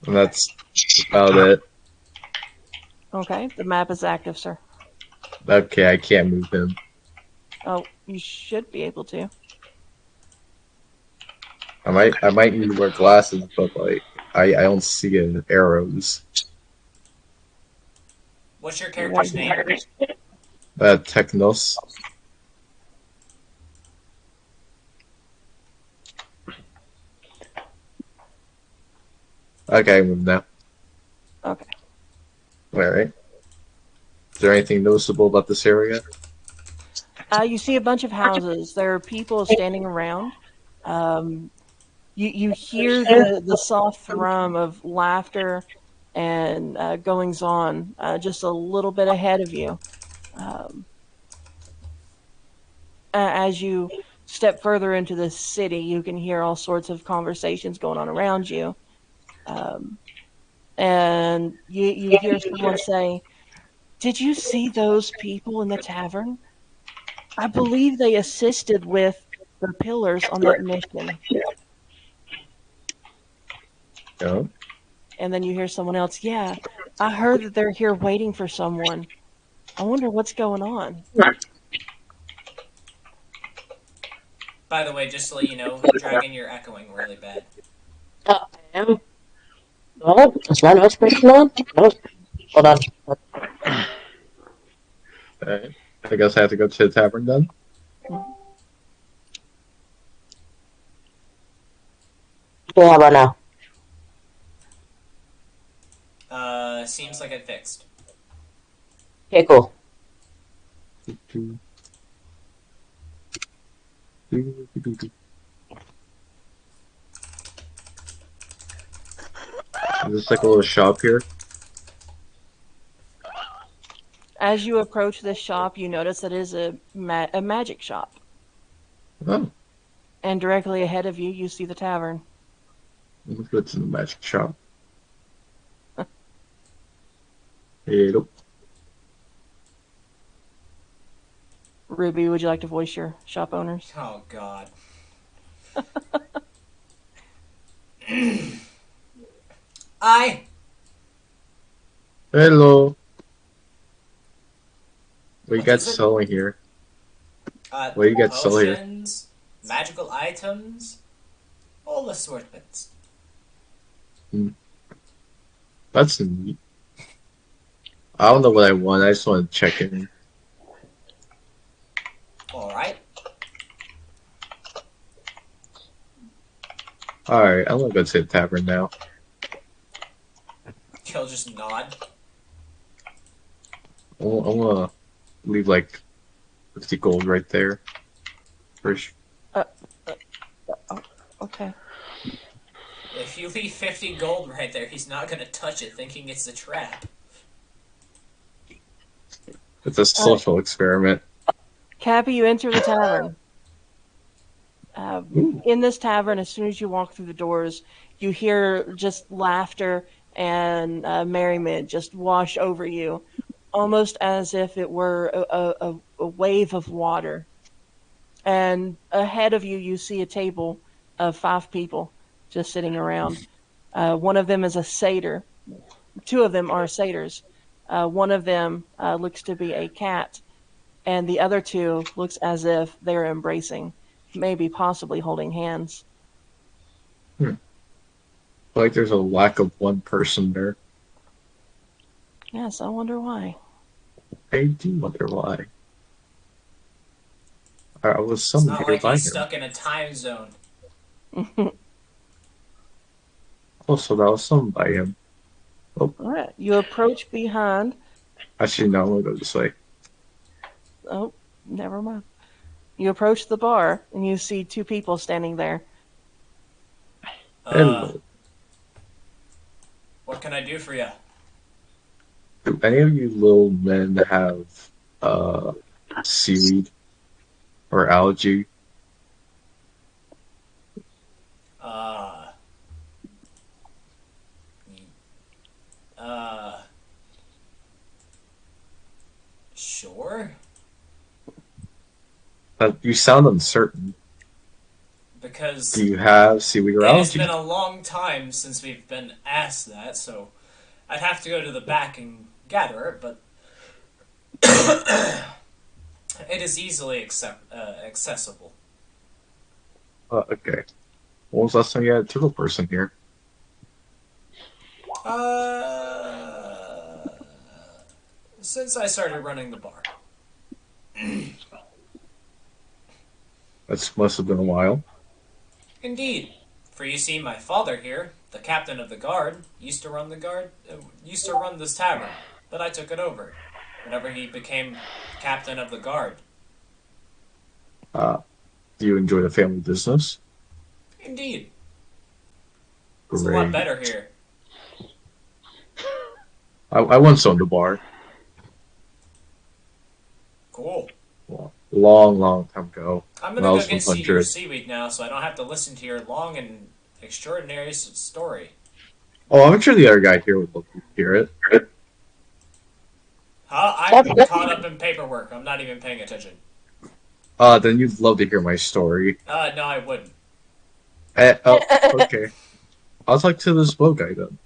And that's about it. Okay, the map is active, sir. Okay, I can't move him. Oh, you should be able to. I might need to wear glasses, but like I don't see any arrows. What's your Right character's here. name? Technos. Okay, I move now. Okay. Alright. Is there anything noticeable about this area? You see a bunch of houses. There are people standing around. Um, you hear the soft thrum of laughter and goings on just a little bit ahead of you. Um, as you step further into the city, you can hear all sorts of conversations going on around you. Um, and you hear someone say, "Did you see those people in the tavern? I believe they assisted with the pillars on that mission." No. And then you hear someone else, "Yeah, I heard that they're here waiting for someone. I wonder what's going on." By the way, just to let you know, Dragon, you're echoing really bad. I am. No, is my noise breaking on? No. Hold on. Alright. I guess I have to go to the tavern then. Mhm. Yeah, how about now? Seems like it fixed. Okay, cool. There's like a little shop here. As you approach this shop, you notice that it is a magic shop. Oh, And directly ahead of you, you see the tavern. let's go to the magic shop. Hello. Ruby, would you like to voice your shop owners? Oh God. I. Hello. What you What got is it? selling here? What you got selling here? Potions, magical items, all assortments. Hmm, that's neat. I don't know what I want. I just want to check in. All right. Alright, I'm gonna go to the tavern now. He'll just nod. I'm gonna leave like 50 gold right there. First. Uh, uh, oh, okay. If you leave 50 gold right there, he's not gonna touch it, thinking it's a trap. It's a Uh, social experiment. Cappy, you enter the tavern. Ooh. In this tavern, as soon as you walk through the doors, you hear just laughter and merriment just wash over you, almost as if it were a wave of water. And ahead of you, you see a table of 5 people just sitting around. One of them is a satyr. Two of them are satyrs. One of them looks to be a cat, and the other two looks as if they're embracing, maybe possibly holding hands. Hmm. Like there's a lack of one person there. Yes, I wonder why. I do wonder why. I was It's summoned not here like by he's him. stuck in a time zone. All Also, that was summoned by him. Oh, right, you approach behind. actually, no, I'm gonna go this way. Oh, never mind. You approach the bar and you see 2 people standing there. Uh, Hello. what can I do for you? Do any of you little men have uh seaweed or algae? Uh, uh, sure. You sound uncertain. because Do you have seaweed it has around been you? a long time since we've been asked that, so I'd have to go to the back and gather it, but it is easily accessible. Okay. When was the last time you had a turtle person here? Uh, since I started running the bar. That must have been a while. Indeed. For you see, my father here, the captain of the guard, used to run this tavern, but I took it over. Whenever he became captain of the guard. Uh, do you enjoy the family business? Indeed, it's a lot Great. better here. I once owned a bar. Cool. Well, long, long time ago. I'm When I gonna go was get your 100. seaweed now, so I don't have to listen to your long and extraordinary story. Oh, I'm sure the other guy here would love to hear it. Huh? Yep, I'm yep. caught up in paperwork. I'm not even paying attention. Then you'd love to hear my story. No, I wouldn't. Oh, okay. I'll talk to this boat guy then.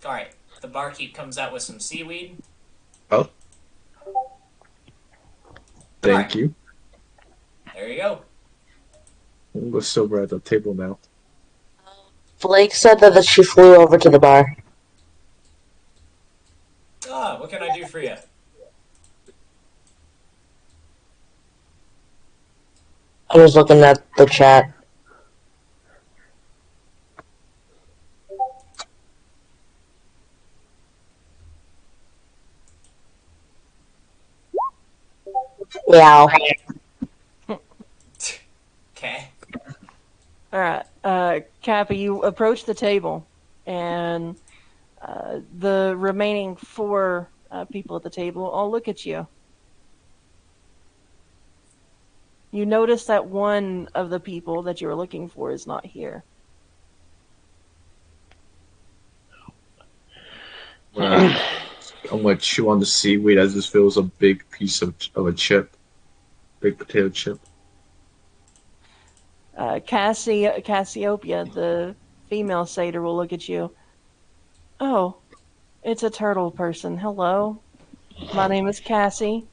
All right. The barkeep comes out with some seaweed. Oh, All thank right. you. There you go. We'll go sober at the table now. Blake said that she flew over to the bar. What can I do for you? I was looking at the chat. Meow. Okay. All right, Cappy, you approach the table, and the remaining four people at the table all look at you. You notice that one of the people that you were looking for is not here. I'm gonna chew on the seaweed as this feels a big piece of a chip, big potato chip. Cassiopeia, the female satyr, will look at you. Oh, it's a turtle person. Hello, my name is Cassie.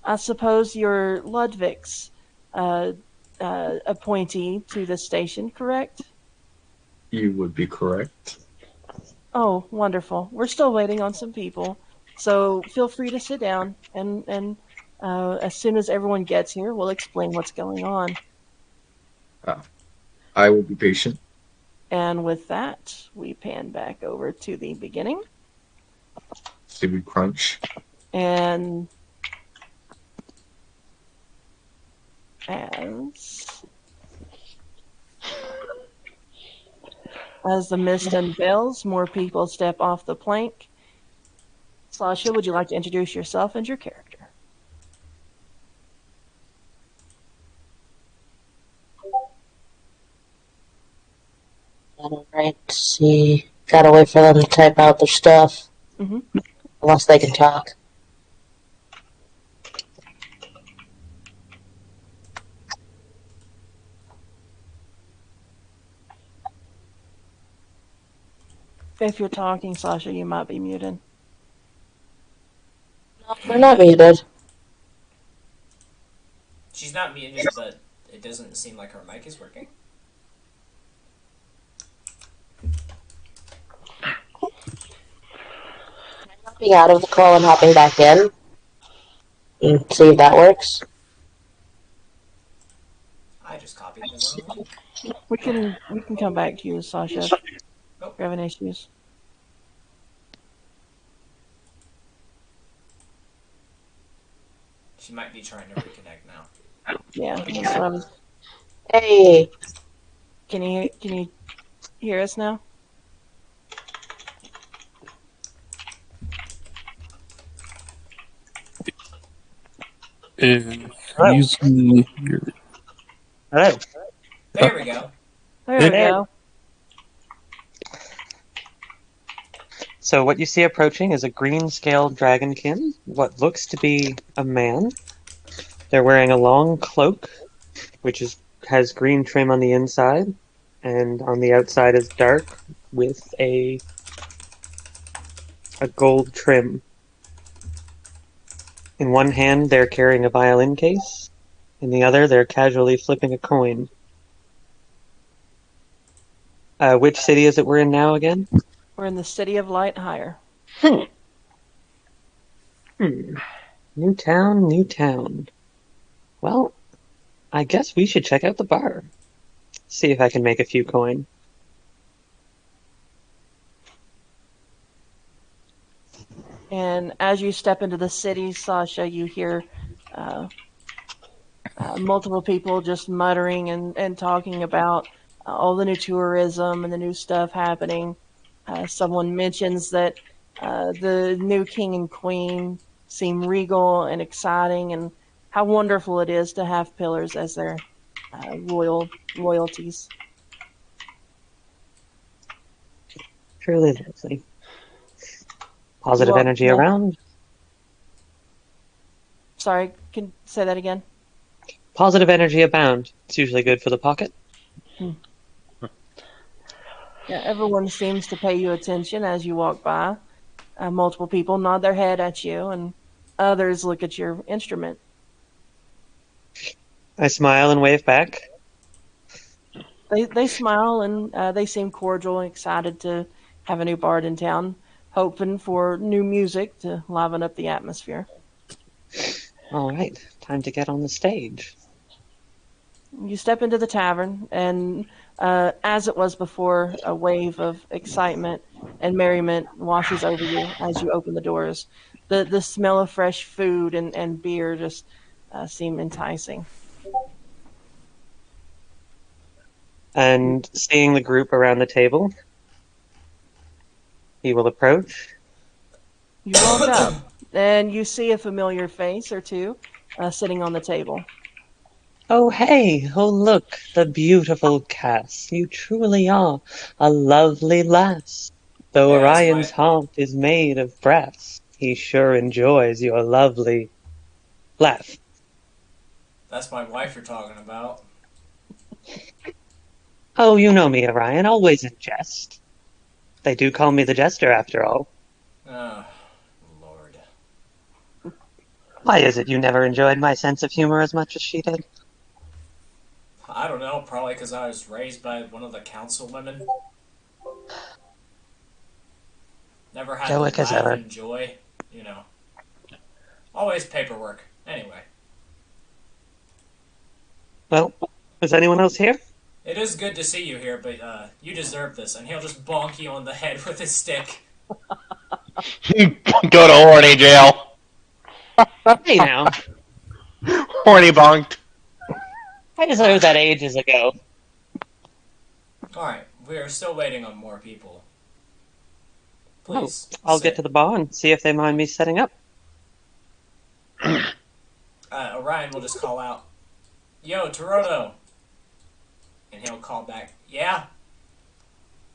I suppose you're Ludwig's uh, appointee to the station, correct? You would be correct. Oh, wonderful. We're still waiting on some people, so feel free to sit down, and as soon as everyone gets here, we'll explain what's going on. Uh, I will be patient. And with that, we pan back over to the beginning, Seaweed crunch. and as as the mist unveils, more people step off the plank. Sasha, would you like to introduce yourself and your character? Alright, see. Gotta wait for them to type out their stuff. Mm-hmm. Unless they can talk. If you're talking, Sasha, you might be muted. No, we're not muted. She's not muted, but it doesn't seem like her mic is working. Hopping out of the call and hopping back in. And see if that works. I just copied the wrong link. We can come back to you, Sasha, if Oh. you're having issues. She might be trying to reconnect now. Yeah, that's what I was. Hey! Can you hear us now? And Hello. using your Hello. There we go. There we go. So what you see approaching is a green-scaled dragonkin, what looks to be a man. They're wearing a long cloak, which is has green trim on the inside, and on the outside is dark with a gold trim. In one hand, they're carrying a violin case. In the other, they're casually flipping a coin. Which city is it we're in now again? We're in the city of Light Higher. Hmm. New town, new town. Well, I guess we should check out the bar. See if I can make a few coin. And as you step into the city, Sasha, you hear uh, multiple people just muttering and talking about all the new tourism and the new stuff happening. Someone mentions that the new king and queen seem regal and exciting, and how wonderful it is to have pillars as their royalties. Truly lovely. You Positive walk energy past. around. Sorry, can you say that again? Positive energy abound. It's usually good for the pocket. Yeah, everyone seems to pay you attention as you walk by. Multiple people nod their head at you, and others look at your instrument. I smile and wave back. They smile and they seem cordial and excited to have a new bard in town, hoping for new music to liven up the atmosphere. All right, time to get on the stage. You step into the tavern, and as it was before, a wave of excitement and merriment washes over you as you open the doors. The smell of fresh food and beer just seem enticing. And seeing the group around the table, he will approach. You walk up, and you see a familiar face or two sitting on the table. Oh, hey! Oh, look, the beautiful Cass. You truly are a lovely lass. Though Yeah, Orion's heart is made of brass, he sure enjoys your lovely laugh. that's my wife you're talking about. Oh, you know me, Orion, always in jest. They do call me the Jester, after all. Oh, Lord. Why is it you never enjoyed my sense of humor as much as she did? I don't know, probably because I was raised by one of the councilwomen. Never had to Stoic as laugh ever. and joy, you know. Always paperwork. Anyway, Well, is anyone else here? it is good to see you here, but you deserve this, and he'll just bonk you on the head with his stick. Go to horny jail. Hey now, Horny bonked. I deserved that ages ago. Alright, we are still waiting on more people. Oh, Please, I'll sit. get to the bar and see if they mind me setting up. Orion will just call out, "Yo, Toroto!" And he'll call back, "Yeah?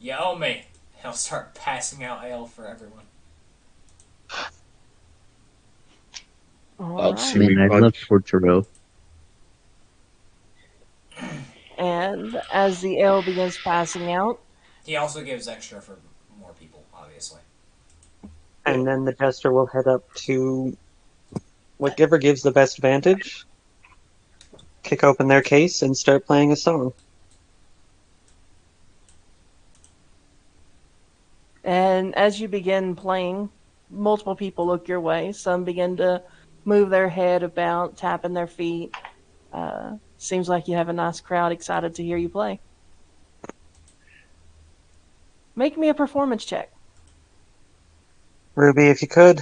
You owe me." He'll start passing out ale for everyone. All I'll right. see I mean, me I'd love punch. Torturo. And as the ale begins passing out, He also gives extra for more people, obviously. And then the jester will head up to whatever gives the best vantage, kick open their case, and start playing a song. and as you begin playing, multiple people look your way. Some begin to move their head about, tapping their feet. Seems like you have a nice crowd excited to hear you play. Make me a performance check. Ruby, if you could.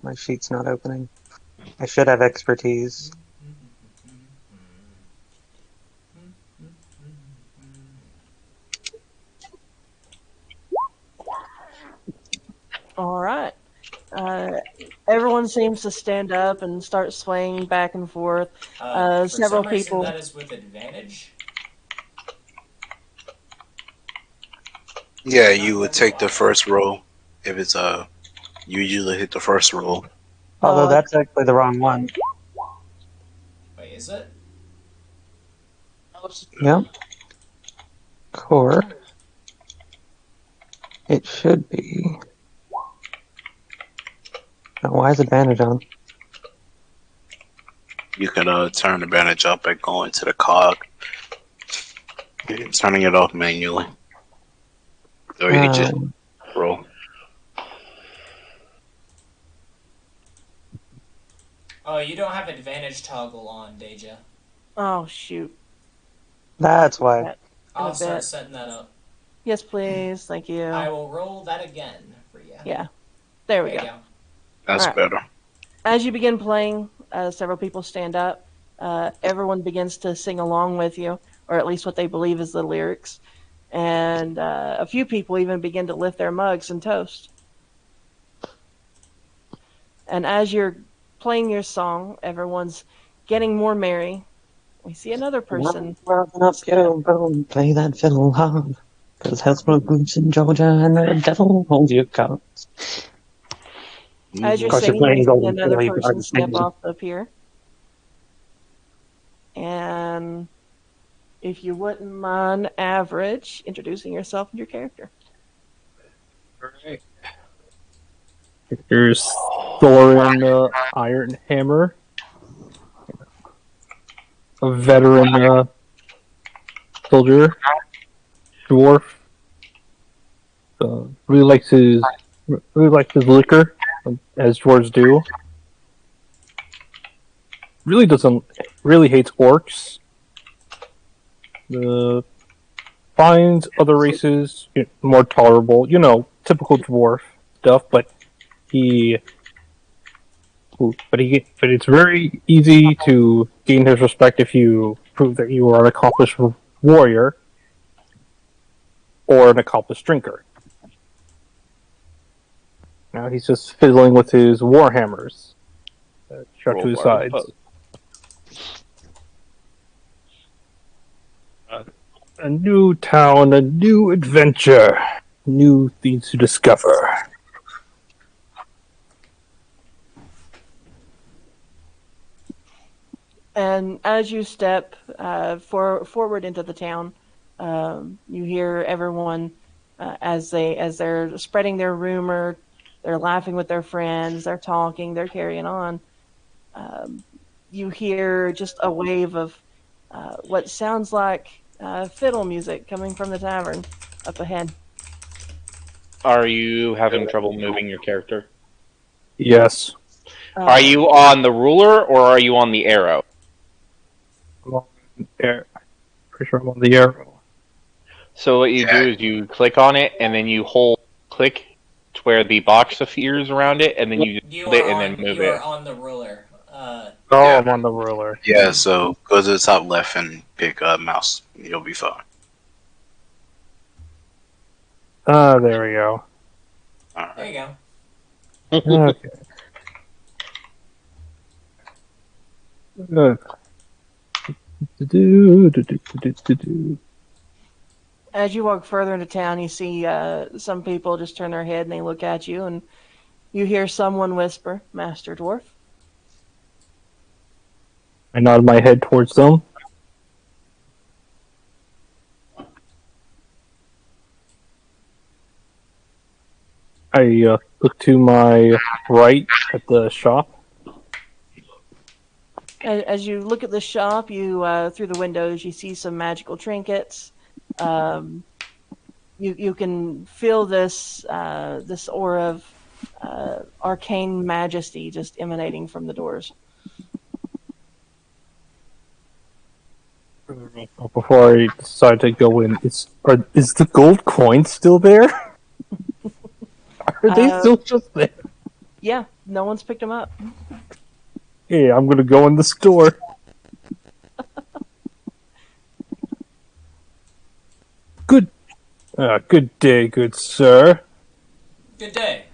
My sheet's not opening. I should have expertise. All right. Uh, Everyone seems to stand up and start swaying back and forth. For Several some reason, people. that is with advantage. Yeah, you would take the first roll if it's you usually hit the first roll. Although Oh, that's actually the wrong one. Wait, is it? Yep. Core. It should be. Oh, why is advantage on? You can turn the advantage up by going to the cog, and turning it off manually, or you can just roll. Oh, you don't have advantage toggle on, Deja. Oh shoot. That's why. That in I'll a start bit. setting that up. Yes, please. Thank you. I will roll that again for you. Yeah. There we There you go. go. That's All right. better. As you begin playing, several people stand up. Everyone begins to sing along with you, or at least what they believe is the lyrics. And a few people even begin to lift their mugs and toast. And as you're playing your song, everyone's getting more merry. We see another person. Rising up your bone, play that fiddle hard. Cause hell's broke loose in Georgia and the devil holds your cards. As you're Cause you're singing, we playing see gold, another you person step off the pier. And if you wouldn't mind, Average, introducing yourself and your character. Alright. There's Thorin Ironhammer, a veteran soldier, dwarf. Really likes his liquor, as dwarves do. Really hates orcs. Finds other races more tolerable. Typical dwarf stuff, but it's very easy to gain his respect if you prove that you are an accomplished warrior or an accomplished drinker. Now he's just fiddling with his warhammers strapped to his sides. A new town, a new adventure, new things to discover. And as you step forward into the town, you hear everyone as they're spreading their rumor, they're laughing with their friends, they're talking, they're carrying on. You hear just a wave of what sounds like fiddle music coming from the tavern up ahead. Are you having trouble moving your character? Yes. Are you on the ruler or are you on the arrow? I'm on air. Pretty sure I'm on the arrow. So what you do is you click on it and then you hold click to where the box appears around it, and then you You hold it are and on. then move You are it. on the ruler. Oh, I'm on the ruler. Yeah, so go to the top left and pick mouse. You'll be fine. There we go. There you go. Okay. Good. As you walk further into town, you see some people just turn their head and they look at you, and you hear someone whisper, "Master Dwarf." I nod my head towards them. I look to my right at the shop. As you look at the shop, you through the windows, you see some magical trinkets. You can feel this aura of arcane majesty just emanating from the doors. Before I decide to go in, is the gold coin still there? Are they still just there? Yeah, no one's picked them up. Hey, I'm gonna go in the store. Good day, good sir. Good day.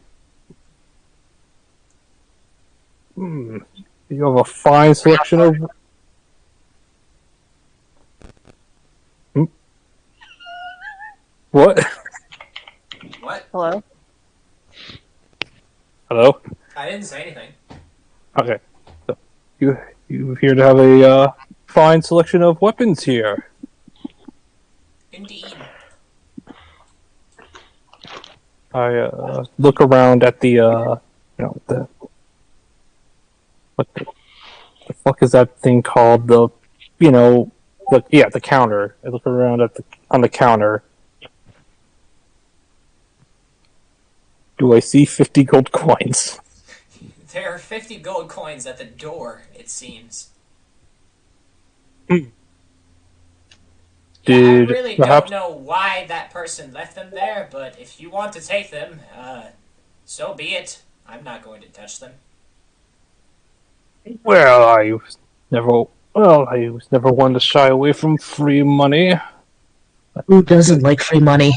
You have a fine selection of... What? What? Hello? Hello? I didn't say anything. Okay. So, you appear to have a fine selection of weapons here. Indeed. I look around at the the fuck is that thing called? The counter. I look around on the counter. Do I see 50 gold coins? There are 50 gold coins at the door, it seems. Yeah, I Did really don't perhaps know why that person left them there, but if you want to take them, so be it. I'm not going to touch them. I was never one to shy away from free money. Who doesn't like free money?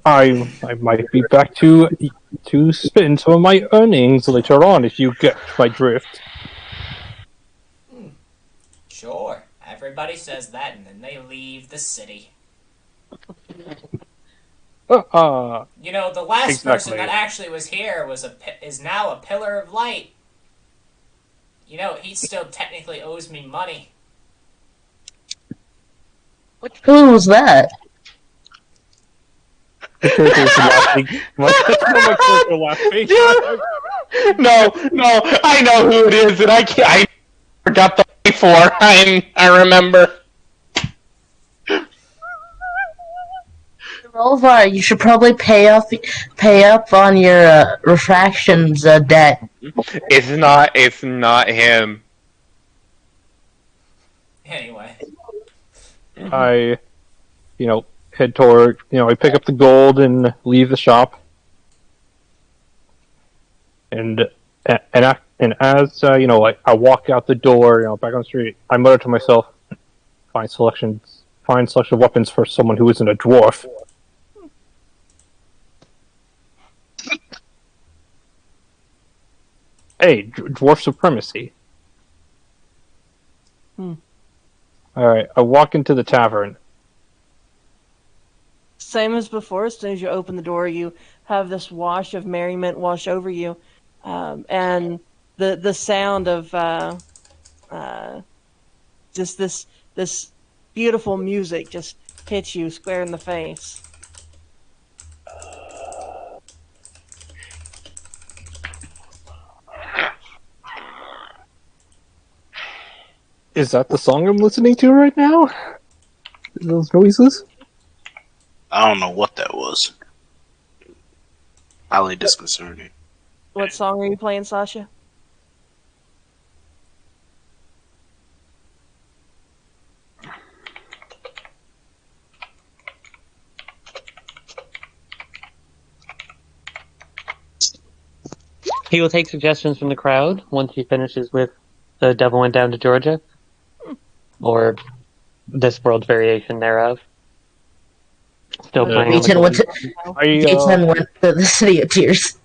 I might be back to spend some of my earnings later on if you get my drift. Sure, everybody says that and then they leave the city. You know, the last person that Exactly. actually was here is now a pillar of light. You know, he still technically owes me money. Which pillar was that? The character's laughing. My character laughing. No, I know who it is, and I forgot the before. I remember. Rolvar, you should probably pay up on your refractions debt. It's not him. Anyway. I, head toward. I pick up the gold and leave the shop. And as I walk out the door, back on the street, I mutter to myself, fine selection of weapons for someone who isn't a dwarf. Hey, dwarf supremacy. Alright, I walk into the tavern. Same as before, as soon as you open the door, you have this wash of merriment wash over you. And the sound of just this beautiful music just hits you square in the face. Is that the song I'm listening to right now? Those noises? I don't know what that was. Highly disconcerting. What song are you playing, Sasha? He will take suggestions from the crowd once he finishes with The Devil Went Down to Georgia, or this world's variation thereof. Still playing on the Peyton went to, Peyton went to the City of Tears.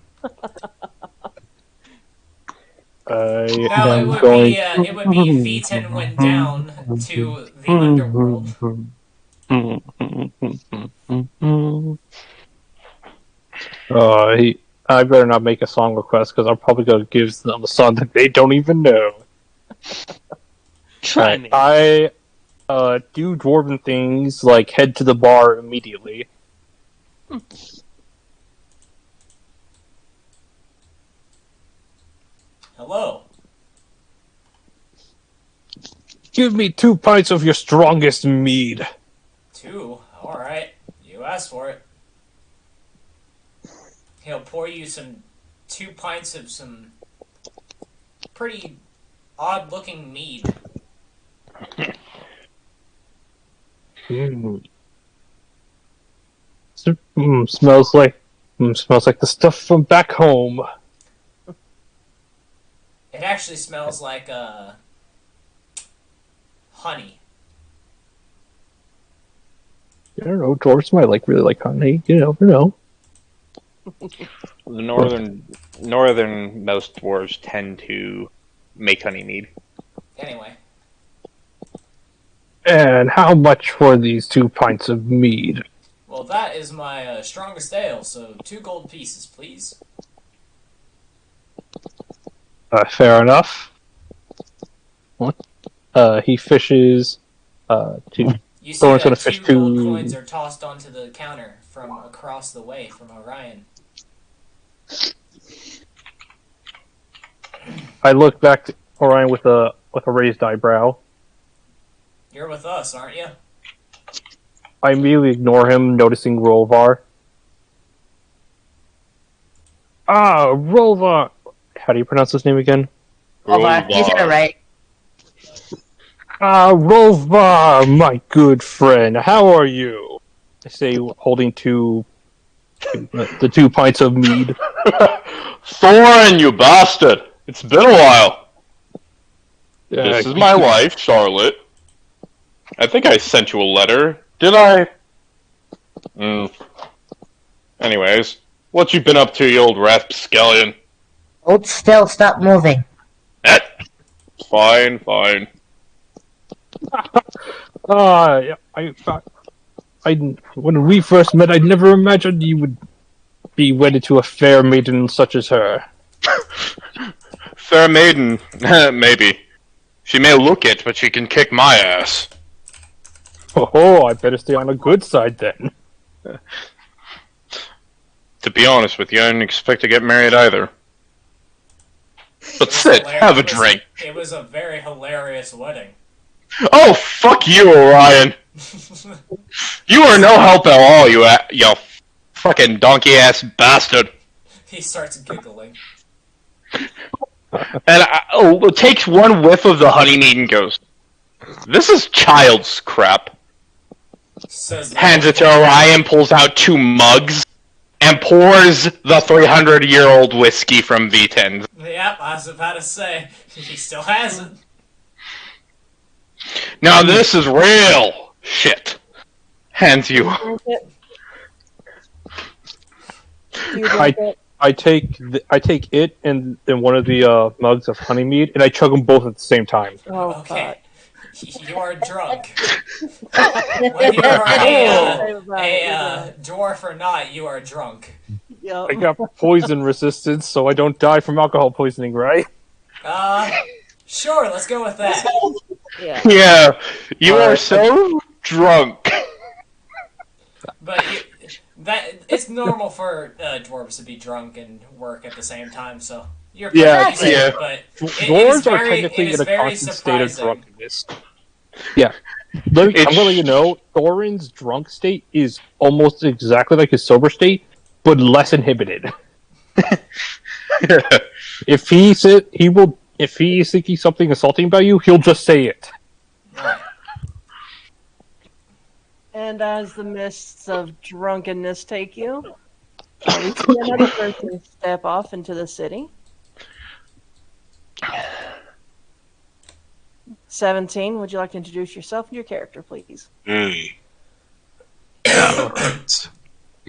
I No, am going. it would be Phaeton went down to the underworld. I better not make a song request because I'm probably going to give them a song that they don't even know. Try me. I do dwarven things like head to the bar immediately. Hello. Give me 2 pints of your strongest mead. 2? Alright. You asked for it. He'll pour you 2 pints of some pretty odd-looking mead. Smells like the stuff from back home. It actually smells like, honey. I don't know, dwarves might really like honey. You never know. The northernmost dwarves tend to make honey mead. Anyway. And how much for these 2 pints of mead? Well, that is my strongest ale, so 2 gold pieces, please. Fair enough. What? He fishes 2 You see Thorin's gonna that fish 2 gold coins to. are tossed onto the counter from across the way from Orion. I look back to Orion with a raised eyebrow. You're with us, aren't you? I immediately ignore him, noticing Rovar. Ah, Rovar. How do you pronounce his name again? Over. You said it right. Ah, Rovar, my good friend. How are you? I say, holding the 2 pints of mead. Thorin, you bastard! It's been a while. This is my wife, Charlotte. I think I sent you a letter. Did I? Anyways, what you been up to, you old rapscallion? Hold still. Stop moving. Eh, fine. Ah, when we first met, I never imagined you would be wedded to a fair maiden such as her. Fair maiden, maybe. She may look it, but she can kick my ass. Oh, I better stay on the good side then. To be honest with you, I didn't expect to get married either. But sit, have a drink. It was a very hilarious wedding. Oh, fuck you, Orion. You are no help at all, you fucking donkey-ass bastard. He starts giggling. And takes one whiff of the honey mead and goes, "This is child's crap." Hands it to Orion, pulls out 2 mugs, and pours the 300-year-old whiskey from V10. Yep, I was about to say, he still has it. Now this is real shit. Hands you. I take it and one of the mugs of honey mead, and I chug them both at the same time. Oh, okay. You are drunk. When you are a dwarf or not, you are drunk. Yep. I got poison resistance, so I don't die from alcohol poisoning, right? Sure, let's go with that. Yeah, you are so drunk. But it's normal for dwarves to be drunk and work at the same time, so you're pretty decent, but dwarves are technically in a constant state of drunkenness. Yeah. I'm going to let you know, Thorin's drunk state is almost exactly like his sober state, but less inhibited. If he's thinking something insulting about you, he'll just say it. And as the mists of drunkenness take you, we see another person step off into the city. 17, would you like to introduce yourself and your character, please?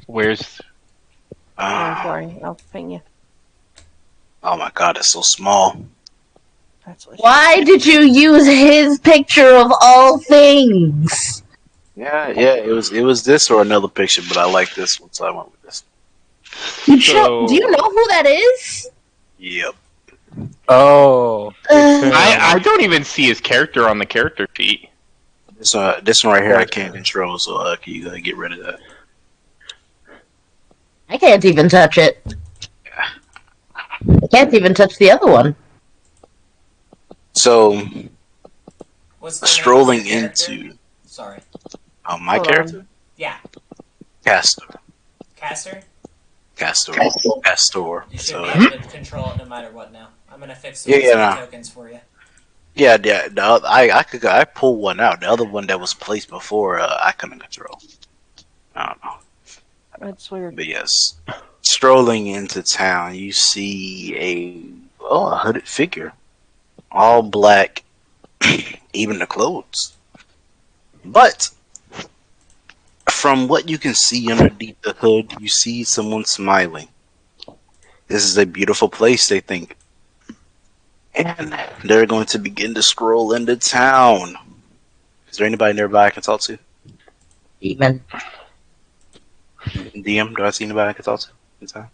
Where's... I'm sorry, I'll ping you. Oh my god, it's so small. Why did you use his picture of all things? Yeah, it was this or another picture, but I like this one, so I went with this. Do you know who that is? Yep. Oh. I don't even see his character on the character sheet. This one right here I can't control, so can you get rid of that? I can't even touch it. I can't even touch the other one. So, What's the strolling name of your into... Sorry. Oh, my character? Yeah. Castor. Castor? Castor. You should So, be able to control it no matter what now. I'm gonna fix some tokens for you. Yeah. I pulled one out. The other one that was placed before, I couldn't control. I don't know. That's weird. But yes, strolling into town, you see a hooded figure, all black, even the clothes. But from what you can see underneath the hood, you see someone smiling. This is a beautiful place, they think. And they're going to begin to scroll into town. Is there anybody nearby I can talk to? Demon. DM, do I see anybody I can talk to in town?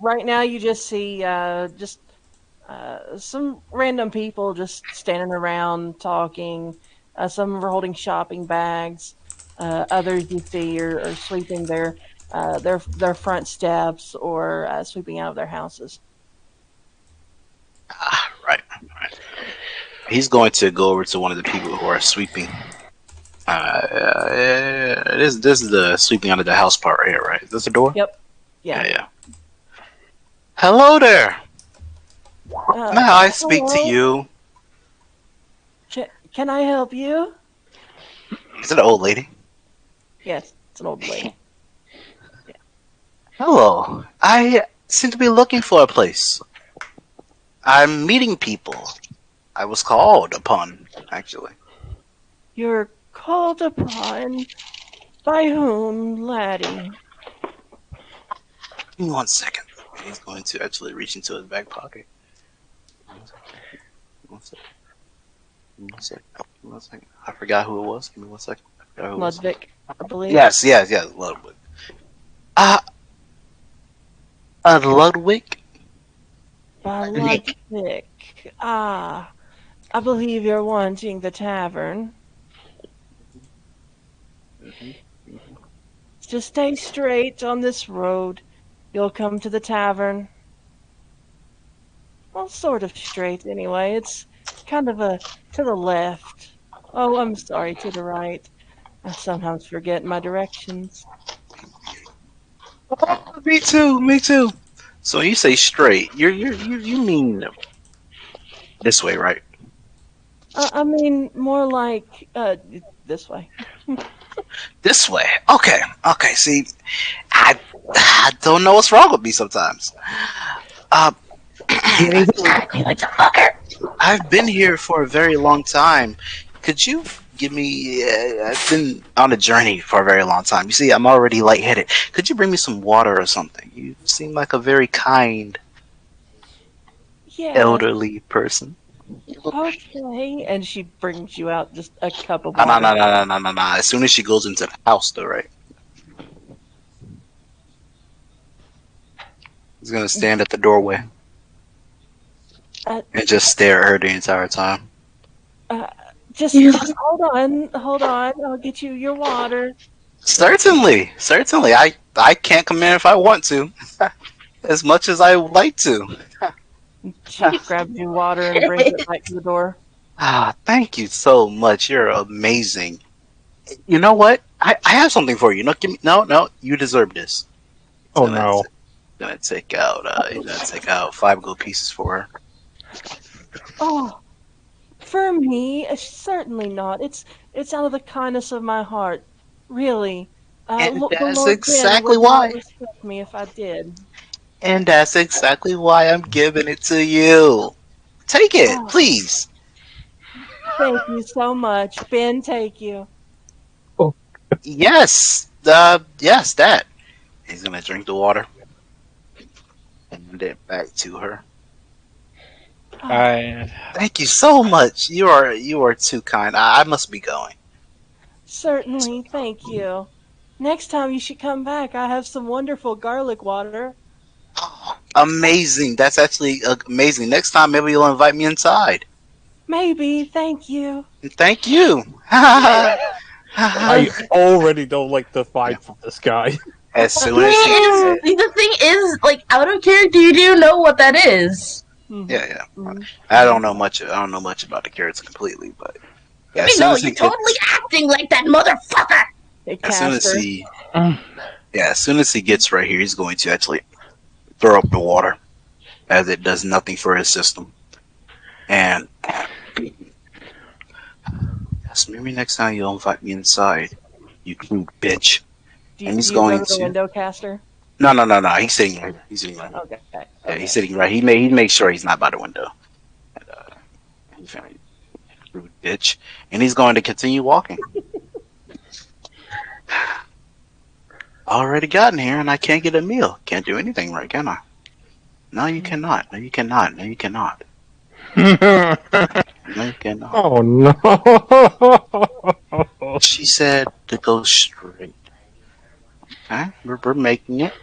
Right now, you just see some random people just standing around talking. Some are holding shopping bags. Others you see are sweeping their front steps or sweeping out of their houses. Right. He's going to go over to one of the people who are sweeping. This is the sweeping out of the house part right here, right? Is this the door? Yep. Yeah. Yeah. Hello there. May I speak to Hello? you? Can I help you? Is it an old lady? Yes, it's an old lady. Hello. I seem to be looking for a place. I'm meeting people. I was called upon, actually. You're called upon by whom, laddie? Give me 1 second. He's going to actually reach into his back pocket. 1 second. Give me 1 second. Oh, give me 1 second. I forgot who it was. Give me 1 second. I forgot who it was. Ludwig, I believe. Yes, Ludwig. Ludwig? By Ludwig. Ah, I believe you're wanting the tavern. Just stay straight on this road. You'll come to the tavern. Well, sort of straight anyway. It's kind of to the left. Oh, I'm sorry, to the right. I sometimes forget my directions. Oh, me too. So when you say straight, you mean this way, right? I mean, more like this way. This way. Okay. See, I don't know what's wrong with me sometimes. Exactly like the fucker. I've been here for a very long time. Could you give me? I've been on a journey for a very long time. You see, I'm already lightheaded. Could you bring me some water or something? You seem like a very kind, elderly person. Okay, and she brings you out just a cup of No. water. As soon as she goes into the house, though, right? He's gonna stand at the doorway and just stare at her the entire time. Just hold on. I'll get you your water. Certainly. I can't come in if I want to, as much as I would like to. She grabs you water and brings it back to the door. Thank you so much. You're amazing. You know what? I have something for you. No, no, you deserve this. No. Gonna take out. He's gonna take out 5 gold pieces for her. Oh, for me, certainly not. It's out of the kindness of my heart, really. And The that's Lord exactly would not why. respect me if I did. And that's exactly why I'm giving it to you. Take it, please. Thank you so much, Ben. Take you. Yes. Yes, that. He's gonna drink the water and hand it back to her. Thank you so much. You are too kind. I must be going. Certainly, thank you. Next time you should come back. I have some wonderful garlic water. Amazing. That's actually amazing. Next time, maybe you'll invite me inside. Maybe. Thank you. Thank you. I already don't like the vibe from this guy. As soon as the thing is, like, out of character, you do know what that is. Yeah. I don't know much about the characters completely, but yeah, You're totally acting like that motherfucker. As soon as he gets right here, he's going to actually throw up the water, as it does nothing for his system. And yes, maybe next time you'll invite me inside, you crude bitch. Do you go to the window caster? No. He's sitting right here. Okay. Yeah, he's sitting right. He makes sure he's not by the window. And, rude bitch. And he's going to continue walking. Already gotten here, and I can't get a meal. Can't do anything right, can I? No, you cannot. No, you cannot. No, you cannot. No, you cannot. Oh no! She said to go straight. Okay, we're making it.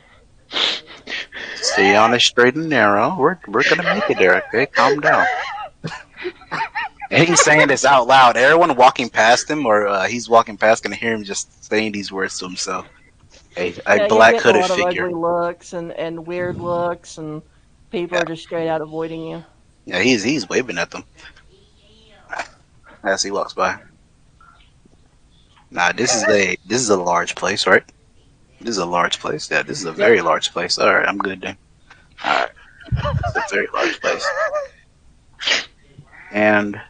Stay on a straight and narrow. We're gonna make it there, okay? Calm down. And he's saying this out loud. Everyone walking past him, or he's walking past, can hear him just saying these words to himself. A Yeah, you're black getting a hooded lot of figure. ugly looks and weird looks, and people are just straight out avoiding you. Yeah, he's waving at them as he walks by. Nah, this is a large place, right? This is a large place. Yeah, this is a very large place. All right, I'm good then. All right, it's a very large place, and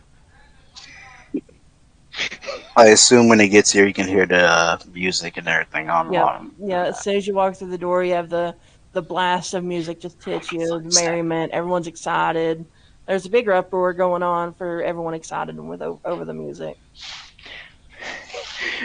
I assume when he gets here, you can hear the music and everything on. Yeah. As soon as you walk through the door, you have the blast of music just hits you, the merriment. Everyone's excited. There's a bigger uproar going on for everyone excited with over the music.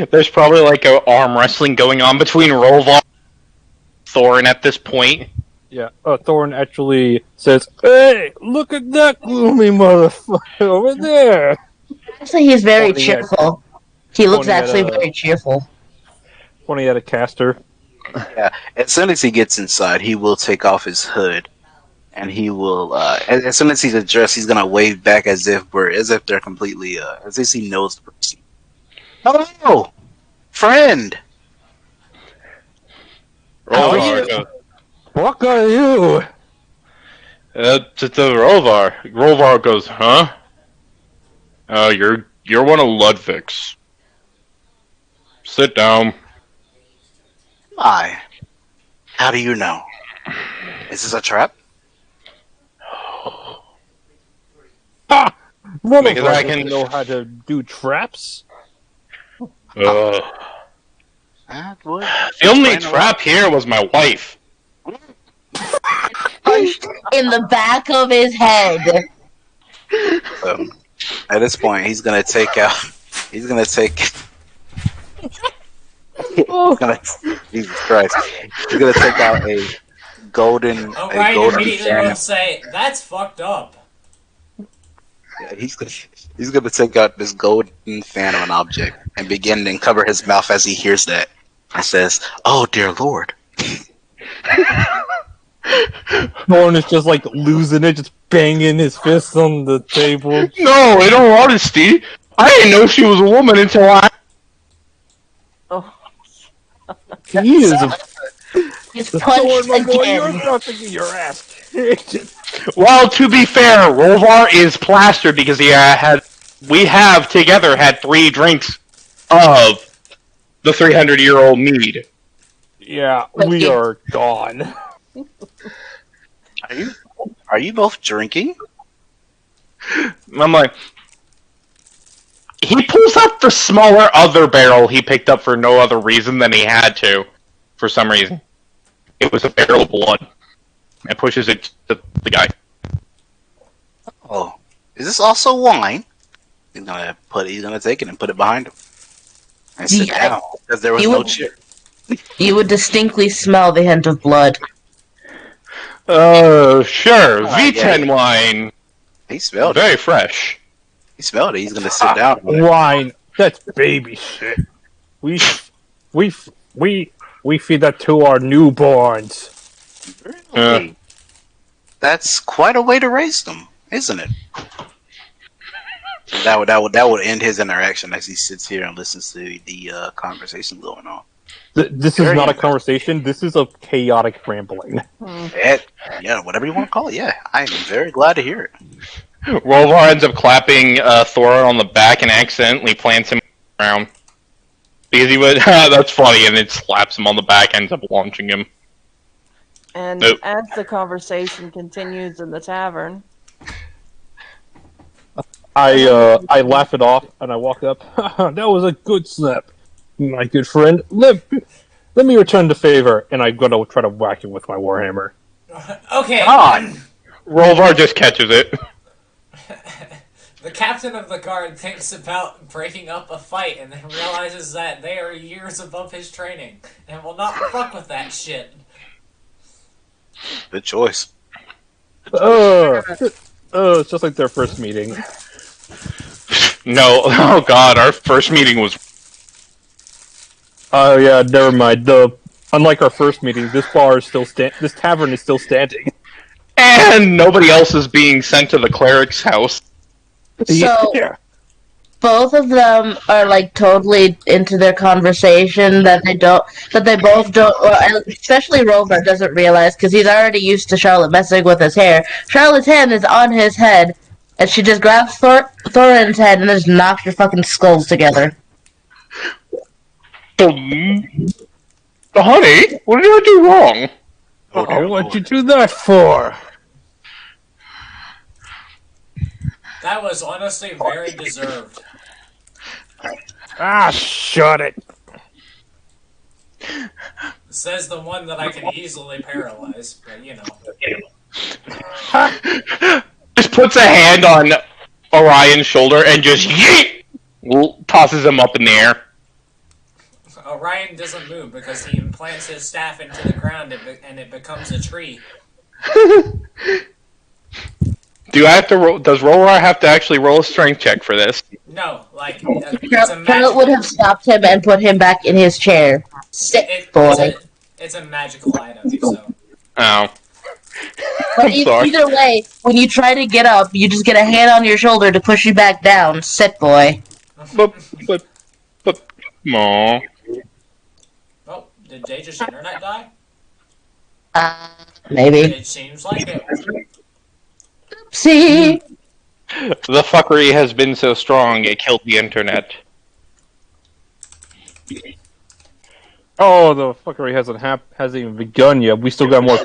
There's probably like a arm wrestling going on between Rolvar and Thorin at this point. Yeah, Thorin actually says, "Hey, look at that gloomy motherfucker over there." Actually, he's very cheerful. He looks actually very cheerful. Pointing at a caster. Yeah, as soon as he gets inside, he will take off his hood, and he will. As soon as he's addressed, he's gonna wave back as if they're completely, as if he knows the person. Hello, friend. How are you? What are you? It's Rolvar. Rolvar goes, huh? You're one of Ludwig's. Sit down. Hi. How do you know? Is this a trap? Ha! None Because of us I can know how to do traps. The only trap here was my wife. Punched in the back of his head. At this point, he's gonna take out. He's gonna take. Jesus Christ! He's gonna take out a golden. O'Brien immediately will say, "That's fucked up." Yeah, he's gonna take out this golden fan of an object and begin and cover his mouth as he hears that. And says, "Oh dear Lord." Thorin is just like losing it, just banging his fists on the table. No, in all honesty, I didn't know she was a woman until I. Oh. He is a. He's punched Thorin, my boy, again. you're about to get your ass kicked. Well, to be fair, Rolvar is plastered because we have together had 3 drinks of the 300-year-old mead. Yeah, we are gone. Are you both drinking? I'm like, he pulls out the smaller other barrel he picked up for no other reason than he had to, for some reason. It was a barrel of blood. And pushes it to the guy. Oh, is this also wine? He's gonna take it and put it behind him and sit down because there was no chair. You would distinctly smell the hint of blood. Sure. V10 wine. He smelled it. Very fresh. He smelled it. He's gonna sit down. Wine. That's baby shit. We feed that to our newborns. Really? That's quite a way to raise them, isn't it? That would end his interaction as he sits here and listens to the conversation going on. This is not a conversation. This is a chaotic rambling. Yeah, whatever you want to call it. Yeah, I am very glad to hear it. Rolvar ends up clapping Thor on the back and accidentally plants him around. Because he would, that's funny, and it slaps him on the back, ends up launching him. And as the conversation continues in the tavern, I laugh it off and I walk up. That was a good slap, my good friend. Let me return the favor, and I'm gonna try to whack him with my warhammer. Okay. Rolvar just catches it. The captain of the guard thinks about breaking up a fight and then realizes that they are years above his training and will not fuck with that shit. Good choice. It's just like their first meeting. No, oh god, our first meeting was... Oh yeah, never mind. The Unlike our first meeting, this tavern is still standing. And nobody else is being sent to the cleric's house. So Yeah. both of them are like totally into their conversation that they both don't. Well, especially Rover doesn't realize because he's already used to Charlotte messing with his hair. Charlotte's hand is on his head, and she just grabs Thorin's head and just knocks your fucking skulls together. Honey, what did I do wrong? What'd you do that for? That was honestly very deserved. Ah, shut it. Says the one that I can easily paralyze, but you know. Just puts a hand on Orion's shoulder and just yeet! Tosses him up in the air. Orion doesn't move because he implants his staff into the ground and it becomes a tree. Do I have to roll? Does Roller have to actually roll a strength check for this? No, like it's a Charlotte would have stopped him and put him back in his chair. Sick boy. It's a magical item, so. Oh. But either way, when you try to get up, you just get a hand on your shoulder to push you back down. Sit boy. But, aww. Oh, did Dage's internet die? Maybe. It seems like it. See? The fuckery has been so strong, it killed the internet. Oh, the fuckery hasn't even begun yet. We still got more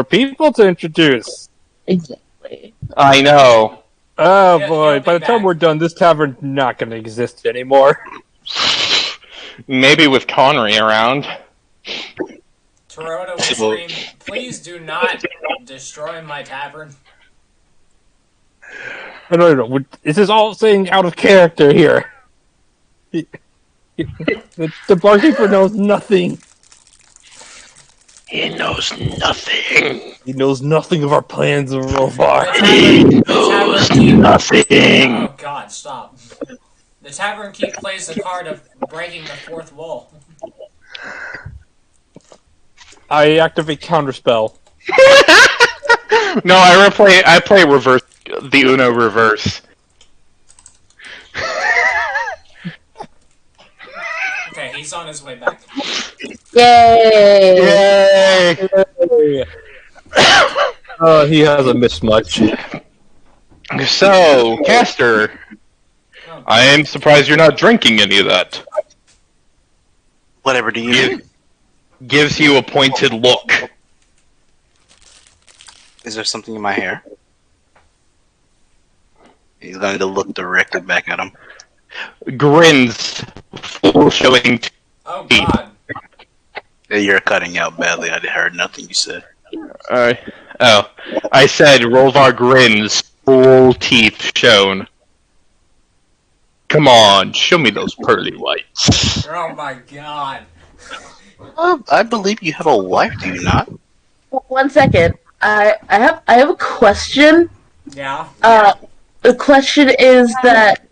people to introduce. Exactly. I know. Oh Yeah, boy, you'll be by the time back. we're done, this tavern's not gonna exist anymore. Maybe with Connery around. Toronto will scream, please do not destroy my tavern. No. This is all saying out of character here. The barkeeper knows nothing. He knows nothing. He knows nothing of our plans of Rovar. The tavern keep... Nothing. Oh god, stop. The tavern keep plays the card of breaking the fourth wall. I activate counterspell. No, I play reverse, the Uno reverse. Okay, he's on his way back. Yay! Yay! He hasn't missed much. So, Caster, I am surprised you're not drinking any of that. Whatever do you mean? Gives you a pointed look. Is there something in my hair? He's going to look directly back at him. Grins, full showing. Oh god. You're cutting out badly. I heard nothing you said. I said Rolvar grins, full teeth shown. Come on, show me those pearly whites. Oh my god. I believe you have a wife, do you not? 1 second. I have a question. Yeah? The question is that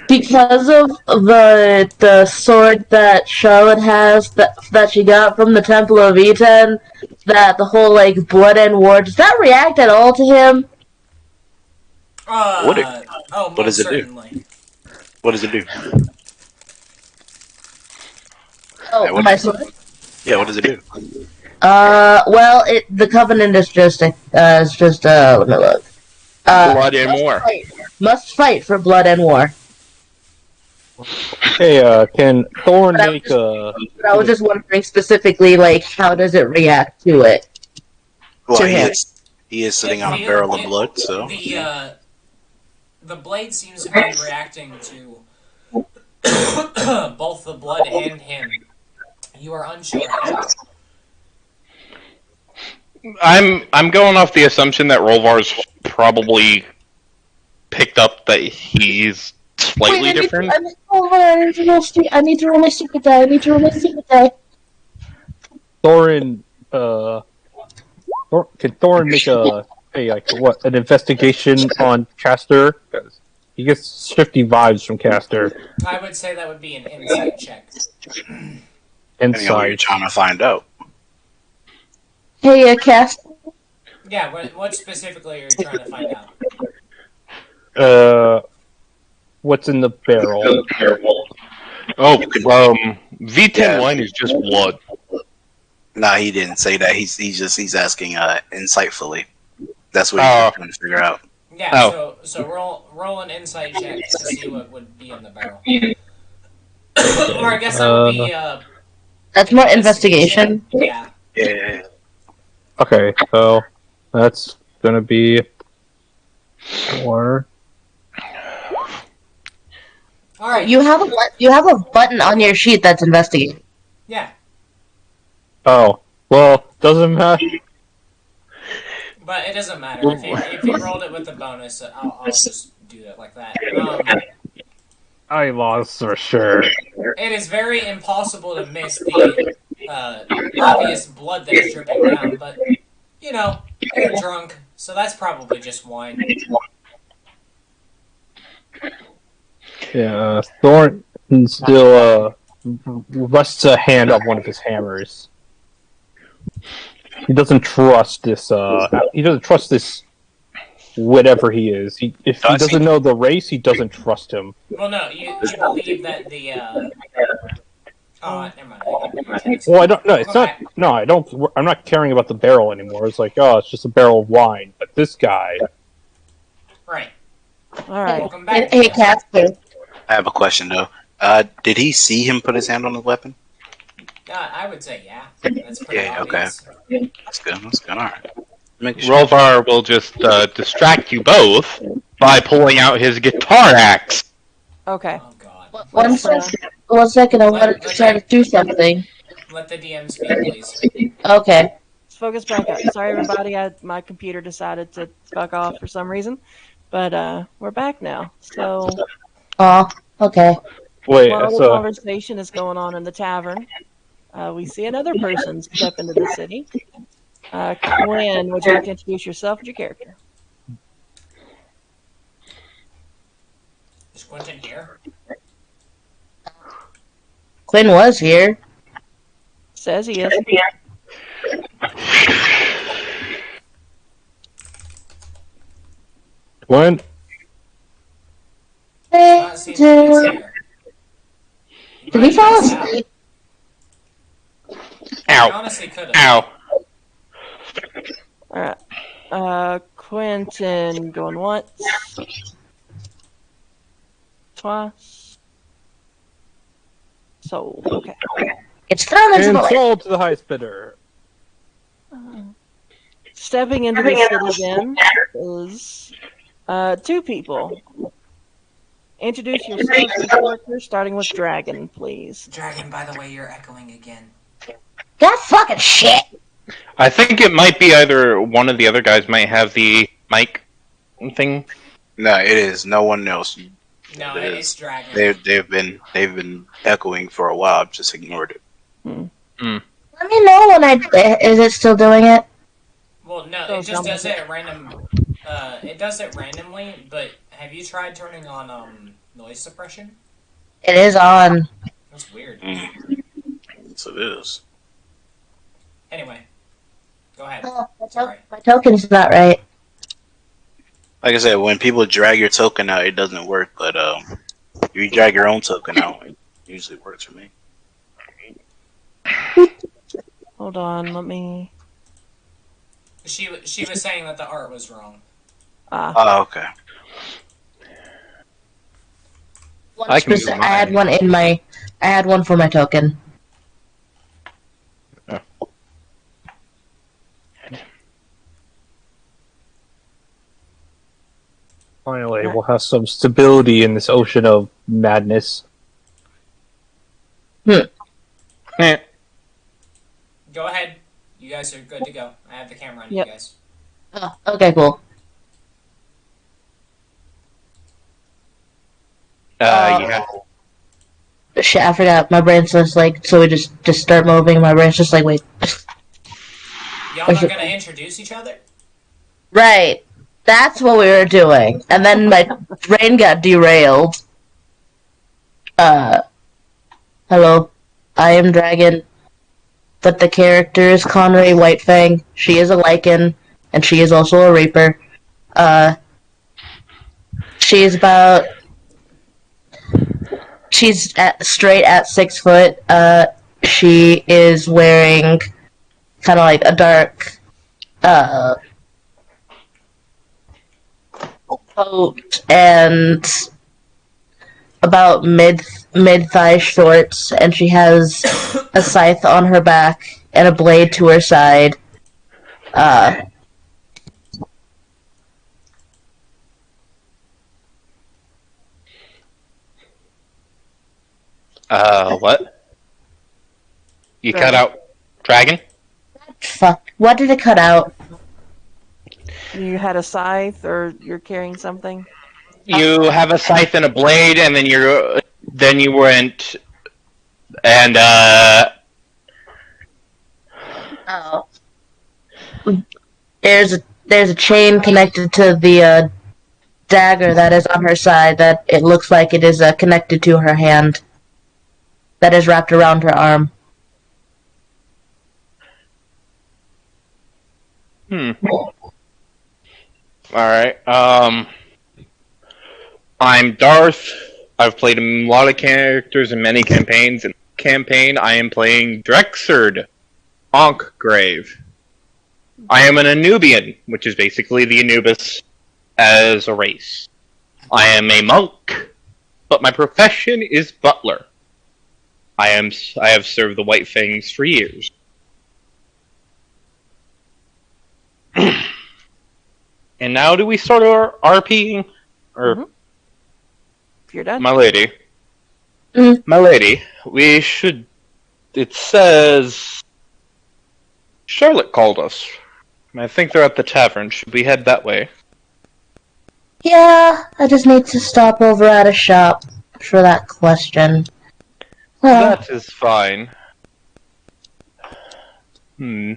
because of the sword that Charlotte has that she got from the Temple of Eden, that the whole like blood and war, does that react at all to him? What most does it do? certainly. What does it do? Oh, my sword. Yeah, what does it do? Well, the Covenant is just let me look. Blood and war. Must fight for blood and war. Hey, can Thorn make a... I was just wondering specifically, like, how does it react to it? Well, To him. he is sitting on a barrel of blood, so... The blade seems to be reacting to both the blood and him. You are unsure how. I'm going off the assumption that Rolvar's probably picked up that he's slightly different. I need to roll my secret die. Thorin, can Thorin make an investigation on Caster? 'Cause he gets shifty vibes from Caster. I would say that would be an insight check. Depending on what you're Insight. trying to find out. Hey, Cass. Yeah, what specifically are you trying to find out? What's in the barrel? Oh, V10 wine is just blood. Nah, he didn't say that. He's asking insightfully. That's what he's trying to figure out. Yeah, so roll an insight check to see what would be in the barrel. Or I guess that would be That's more investigation. Yeah. Yeah. Okay, so that's gonna be 4. All right. You have a button on your sheet that's investigate. Yeah. Oh, well, doesn't matter. But it doesn't matter. If you rolled it with the bonus, I'll just do it like that. I lost for sure. It is very impossible to miss the obvious blood that is dripping down, but, you know, you're drunk, so that's probably just wine. Yeah, Thornton still rests a hand on one of his hammers. He doesn't trust this. He doesn't trust this. Whatever he is, if he doesn't know the race, he doesn't trust him. Well, no, you believe that the. Oh, never mind. Well, I don't. No, it's not. No, I don't. I'm not caring about the barrel anymore. It's like, oh, it's just a barrel of wine. But this guy. Right. All right. Welcome back. Hey, Casper. I have a question though. Did he see him put his hand on the weapon? I would say yeah. That's pretty obvious. Okay. That's good. All right. Rolvar will just distract you both by pulling out his guitar axe. Okay. Oh god. One second. I wanted to try to do something. Let the DM speak, please. Okay. Let's focus back up. Sorry, everybody. My computer decided to fuck off for some reason, but we're back now. So. Oh, okay. Wait, while the conversation is going on in the tavern, we see another person step into the city. Quinn, would you like to introduce yourself and your character? Is Quentin here? Quinn was here. Says he is. Quinn? Not seen him here. Did he fall asleep? Ow. Honestly, could have. Ow. Alright. Quentin going once. Twice. Sold. Okay. It's thrown into And the lake. sold to the highest bidder. Stepping into the city then is two people. Introduce yourself to the character, starting with Dragon, please. Dragon, by the way, you're echoing again. That fucking shit! I think it might be either one of the other guys might have the mic thing. No, it is. No one else. No, it's Dragon. They've been echoing for a while. I've just ignored it. Let me know when is it still doing it? Well, no, it just does it at random. It does it randomly. But have you tried turning on noise suppression? It is on. That's weird. Yes, it is. Anyway, go ahead. Oh, Sorry. my token's not right. Like I said, when people drag your token out, it doesn't work. But if you drag your own token out, it usually works for me. Hold on, let me. She was saying that the art was wrong. Oh, okay. I can do I had one in my. I had one for my token. Finally, we'll have some stability in this ocean of madness. Go ahead. You guys are good to go. I have the camera on you guys. Oh, okay, cool. Yeah. Shit, I forgot. My brain's just like, so we just start moving. My brain's just like, wait. Y'all not gonna introduce each other? Right. That's what we were doing. And then my brain got derailed. Hello. I am Dragon. but the character is Connery Whitefang. She is a Lycan, and she is also a Reaper. She's about... She's straight at 6 foot. She is wearing kind of like a dark coat and about mid thigh shorts, and she has a scythe on her back and a blade to her side. What? You cut out dragon? Fuck. What did it cut out? You had a scythe, or you're carrying something? You have a scythe and a blade, and then you went, and Oh. There's a chain connected to the dagger that is on her side that it looks like it is connected to her hand. That is wrapped around her arm. Alright, I'm Darth. I've played a lot of characters in many campaigns. In this campaign, I am playing Drexard Onkgrave. I am an Anubian, which is basically the Anubis as a race. I am a monk, but my profession is butler. I have served the White Fangs for years. And now do we start our RPing? Or If you're done. my lady. My lady, we should... It says... Charlotte called us. I think they're at the tavern. Should we head that way? Yeah, I just need to stop over at a shop for that question. That is fine. Yeah.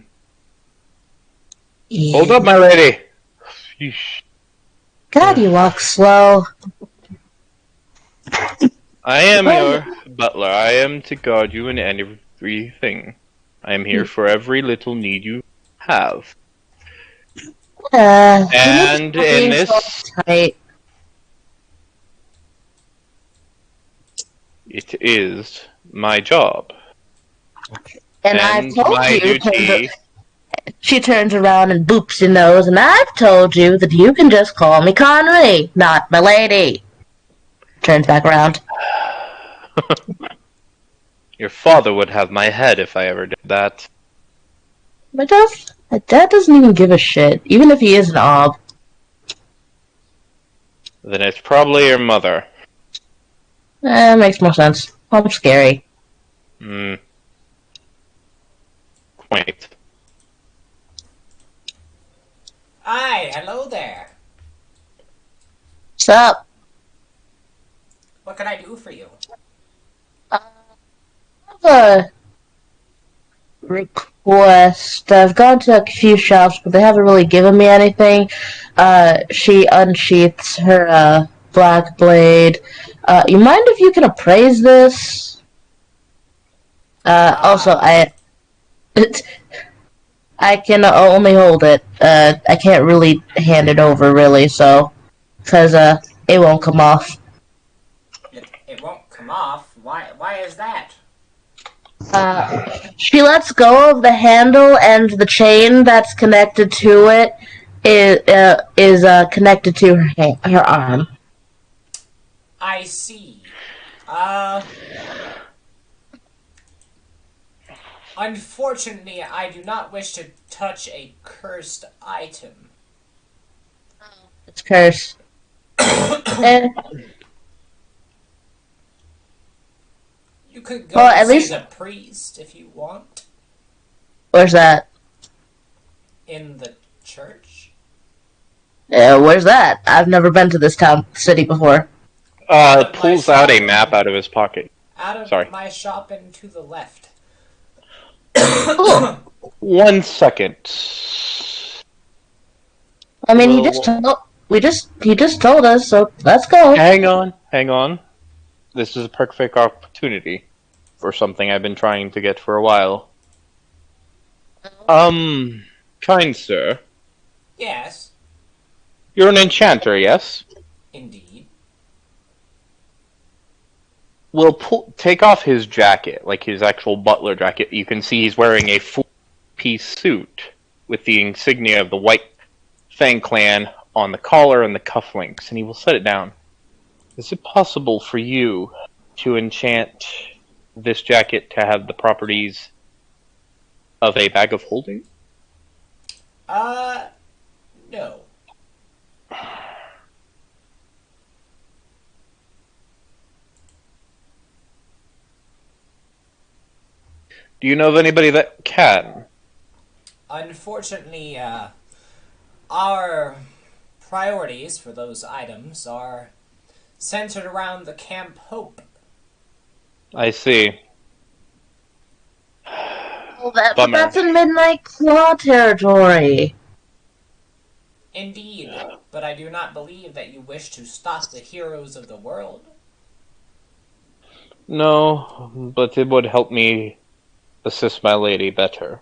Hold up, my lady! Sheesh. God, you walk slow. I am your butler. I am to guard you in everything. I am here for every little need you have. And in this... Tight. It is my job. And I've told my you... duty... She turns around and boops your nose, and I've told you that you can just call me Connery, not my lady. Turns back around. Your father would have my head if I ever did that. My dad doesn't even give a shit, even if he is an ob. Then it's probably your mother. Makes more sense. I'm scary. Quaint. Hi, hello there. What's up? What can I do for you? I have a request. I've gone to a few shops, but they haven't really given me anything. She unsheaths her black blade. You mind if you can appraise this? Also, I can only hold it. I can't really hand it over, really, so... Because, it won't come off. It won't come off? Why is that? She lets go of the handle, and the chain that's connected to it is connected to her arm. I see. Unfortunately, I do not wish to touch a cursed item. It's cursed. You could go and see the priest if you want. Where's that? In the church? Where's that? I've never been to this city before. Pulls out a map out of his pocket. Out of Sorry. my shop and to the left. Cool. 1 second. I mean, he just told us, so let's go. Hang on. This is a perfect opportunity for something I've been trying to get for a while. Kind sir. Yes. You're an enchanter, yes? Indeed. We'll take off his jacket, like his actual butler jacket. You can see he's wearing a full-piece suit with the insignia of the White Fang Clan on the collar and the cufflinks, and he will set it down. Is it possible for you to enchant this jacket to have the properties of a bag of holding? No. Do you know of anybody that can? Unfortunately, our priorities for those items are centered around the Camp Hope. I see. Well, but Bummer. that's in Midnight Claw territory. Indeed, but I do not believe that you wish to stop the heroes of the world. No, but it would help me assist my lady better.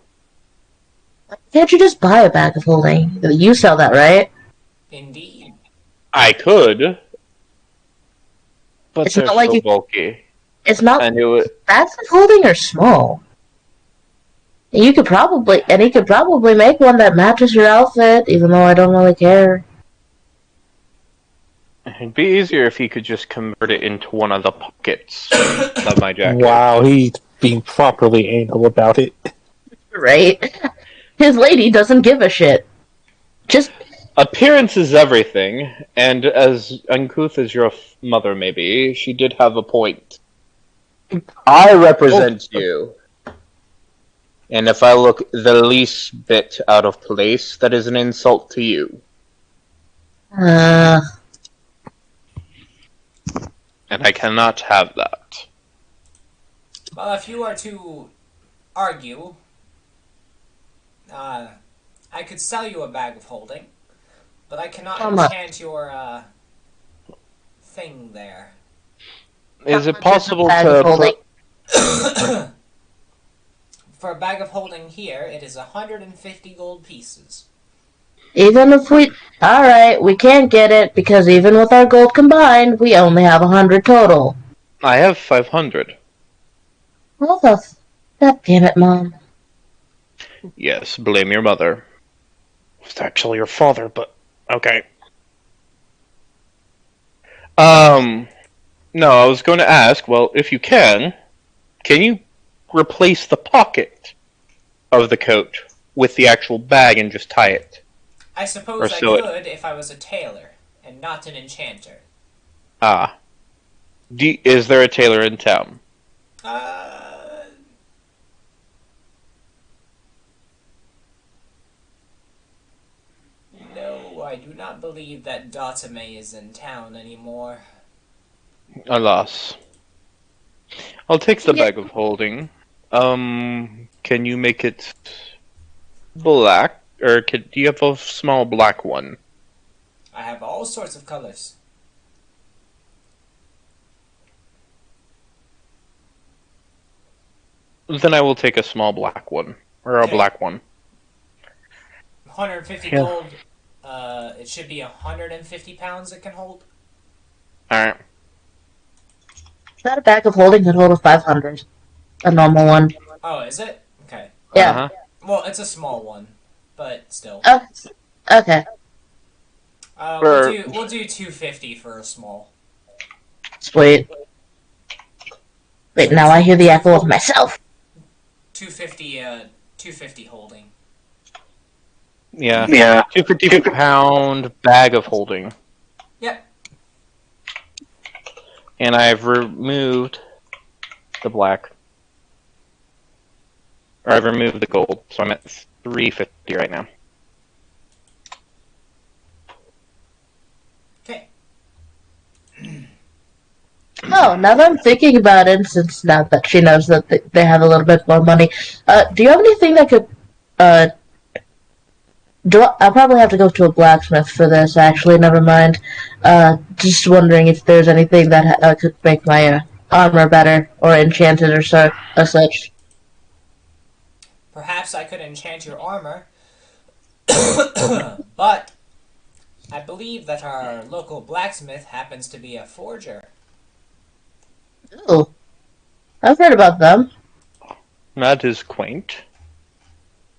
Can't you just buy a bag of holding? You sell that, right? Indeed. I could, but It's they're not like so you- bulky. It's not And it would, bags of holding are small. You could probably, and he could probably make one that matches your outfit, even though I don't really care. it'd be easier if he could just convert it into one of the pockets of my jacket. Wow, he's being properly anal about it. Right? His lady doesn't give a shit. Just Appearance is everything, and as uncouth as your mother may be, she did have a point. I represent you. And if I look the least bit out of place, that is an insult to you. And I cannot have that. Well, if you are to argue, I could sell you a bag of holding, but I cannot How much? enchant your, thing there. Is it How much is a possible bag of holding? For a bag of holding here, it is 150 gold pieces. even if we, alright, we can't get it because even with our gold combined, we only have 100 total. I have 500. Well, God damn it, Mom. Yes, blame your mother. It's actually your father, but okay. No, I was going to ask, well, if you can you replace the pocket of the coat with the actual bag and just tie it? I suppose Or I sew it. could if I was a tailor and not an enchanter. Ah. Is there a tailor in town? No, I do not believe that Dotame is in town anymore. Alas. I'll take the Yeah. bag of holding. Can you make it black? Or do you have a small black one? I have all sorts of colors. Then I will take a small black one. Or a Okay. black one. 150 Yeah. gold. It should be 150 pounds it can hold. Alright. That bag of holding can hold a 500. A normal one. Oh, is it? Okay. Yeah. Uh-huh. Well, it's a small one, but still. Oh, okay. We'll do 250 for a small. Sweet. Wait, now I hear the echo of myself. 250 holding. Yeah. Yeah. 250 pound bag of holding. Yep. And I've removed the black. Or I've removed the gold, so I'm at 350 right now. Okay. Oh, now that I'm thinking about it, since now that she knows that they have a little bit more money, do you have anything that could, I'll probably have to go to a blacksmith for this, actually, never mind. Just wondering if there's anything that could make my armor better, or enchanted or such. perhaps I could enchant your armor, but I believe that our local blacksmith happens to be a forger. Ooh, I've heard about them. That is quaint.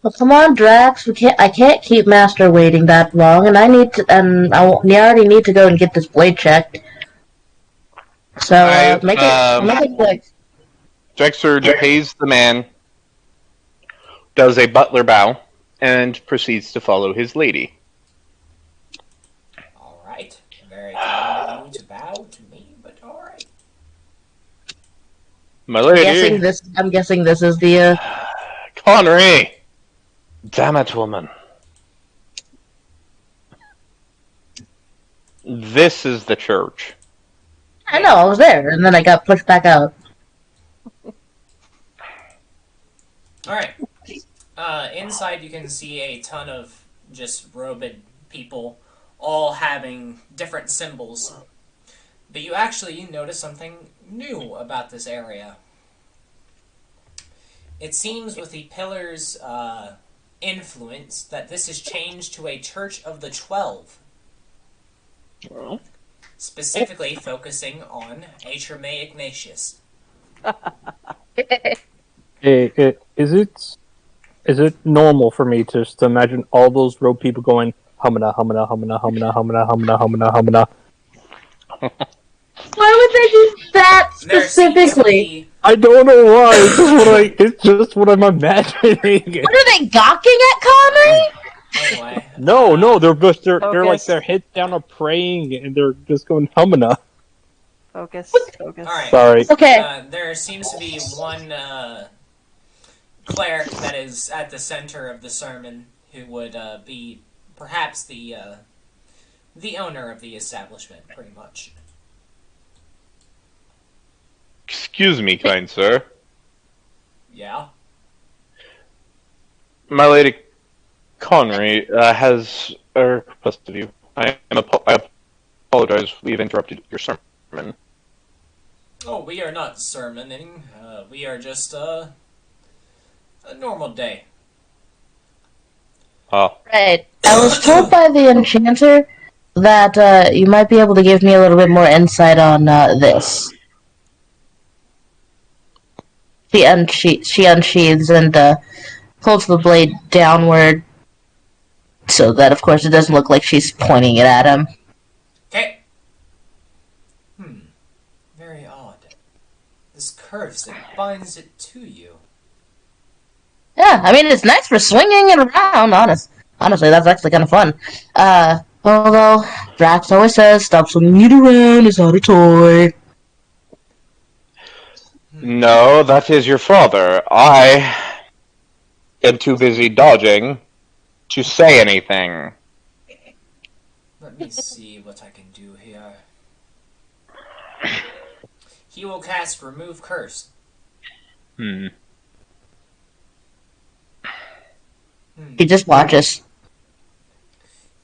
Well, come on, Drax. I can't keep Master waiting that long, and I need to. And we already need to go and get this blade checked. So make it quick. Drexer pays the man, does a butler bow, and proceeds to follow his lady. All right, very kind of you to bow to me, but all right. My lady. I'm guessing this is the. Connery! Damn it, woman. This is the church. I know, I was there, and then I got pushed back out. All right. Inside, you can see a ton of just robed people, all having different symbols. But you actually notice something new about this area. It seems with the pillars' influence that this has changed to a Church of the 12. Well, Specifically focusing on Atrame Ignatius. Is it normal for me to just imagine all those road people going humana humana humana humana humana humana humana humana? Why would they do that specifically? I don't know why. It's just what I'm imagining. What are they gawking at, Connery? Anyway. No, they're like their heads down are praying and they're just going humana. Focus. All right. Sorry. Okay. There seems to be one cleric that is at the center of the sermon who would be perhaps the owner of the establishment, pretty much. excuse me, kind sir. Yeah? My lady Connery has a request of you. I apologize. We've interrupted your sermon. Oh, we are not sermoning. We are just a normal day. Oh. Right. I was told by the enchanter that you might be able to give me a little bit more insight on this. She unsheathes and pulls the blade downward so that, of course, it doesn't look like she's pointing it at him. Okay. Very odd. This curves it binds it to you. Yeah, I mean, it's nice for swinging it around, honestly, that's actually kind of fun. Although, Drax always says, stop swinging it around, it's not a toy. No, that is your father. I am too busy dodging to say anything. Let me see what I can do here. He will cast Remove Curse. He just watches.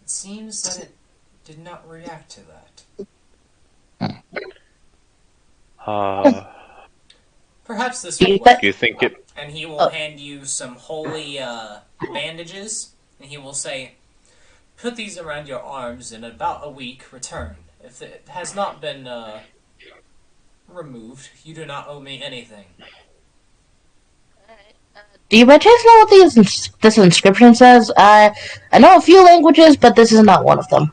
It seems that it did not react to that. Perhaps this will work. Do you think it... And he will hand you some holy bandages, and he will say, put these around your arms in about a week, return. If it has not been removed, you do not owe me anything. Do you by chance know what this inscription says? I know a few languages, but this is not one of them.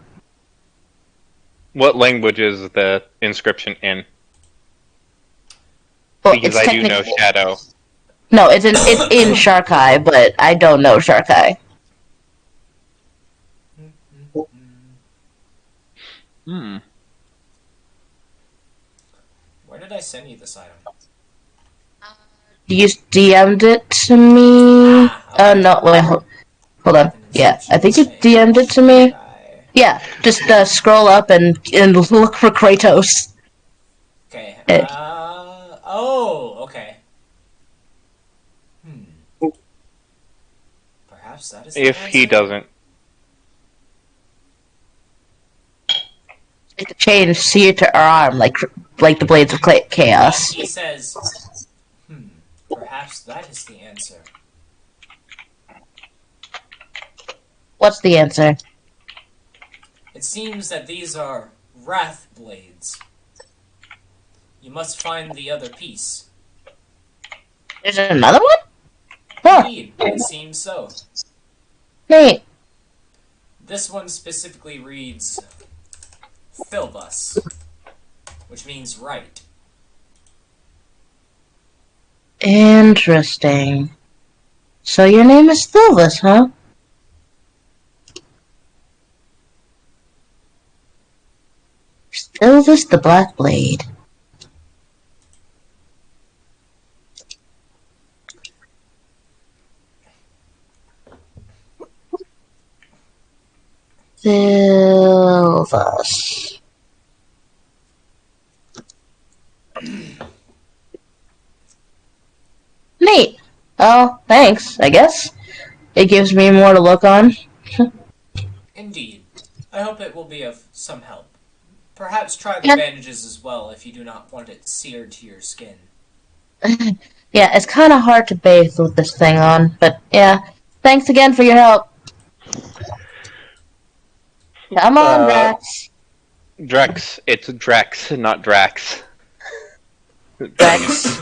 What language is the inscription in? Well, because I do know Shadow. No, it's in Sharkai, but I don't know Sharkai. Where did I send you this item? You DM'd it to me? Okay. No, wait, hold on. Yeah, I think you DM'd it to me. Yeah, just scroll up and look for Kratos. Okay. Okay. Perhaps that is. If he doesn't. Like the chain seared to her arm, like the blades of chaos. He says, perhaps that is the answer. What's the answer? It seems that these are wrath blades. You must find the other piece. There's another one? Huh. Indeed, it seems so. Neat. This one specifically reads Philbus, which means right. Interesting. So your name is Thilvis, huh? Thilvis the Black Blade. Thilvis. Neat. Oh, thanks, I guess. It gives me more to look on. Indeed. I hope it will be of some help. Perhaps try the bandages as well if you do not want it seared to your skin. Yeah, it's kind of hard to bathe with this thing on, but yeah. Thanks again for your help. Come on, Drax. Drex. It's Drex, not Drax. Drax.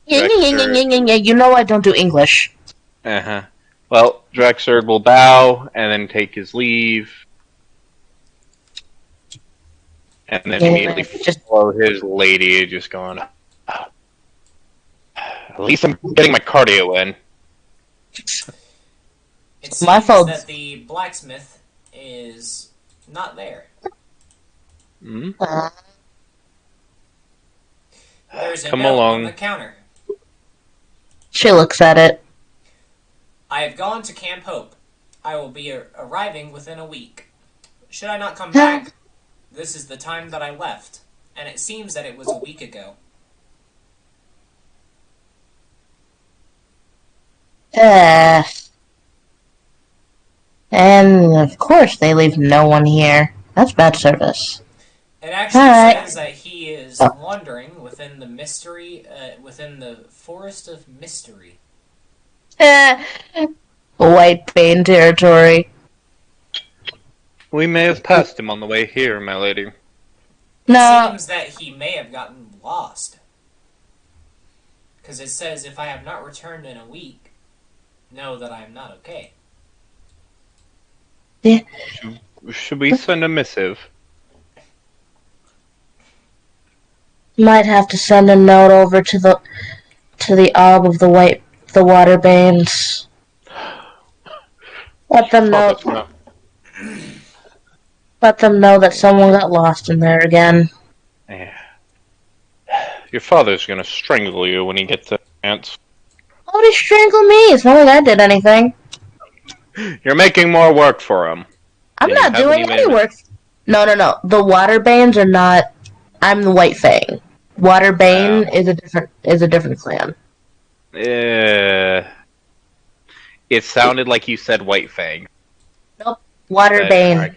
You know I don't do English. Uh-huh. Well, Drexard will bow and then take his leave. And then immediately follow his lady, just going, at least I'm getting my cardio in. It seems that the blacksmith is not there. Hmm? There's a Come note along. on the counter. She looks at it. I have gone to Camp Hope. I will be arriving within a week. Should I not come back, this is the time that I left, and it seems that it was a week ago. And of course they leave no one here. That's bad service. It actually says that he is wandering within the mystery, within the forest of mystery. White Bane territory. We may have passed him on the way here, my lady. No. It seems that he may have gotten lost. Because it says, if I have not returned in a week, know that I am not okay. Yeah. Should we send a missive? Might have to send a note over to the Arb of the Water Banes. Let them know. Let them know that someone got lost in there again. Yeah. Your father's gonna strangle you when he gets a chance. How would he strangle me? It's not like I did anything. You're making more work for him. I'm not doing any work. No. The Water Banes are not. I'm the White Fang. Water Bane is a different clan. It sounded like you said White Fang. Nope. Water Bane.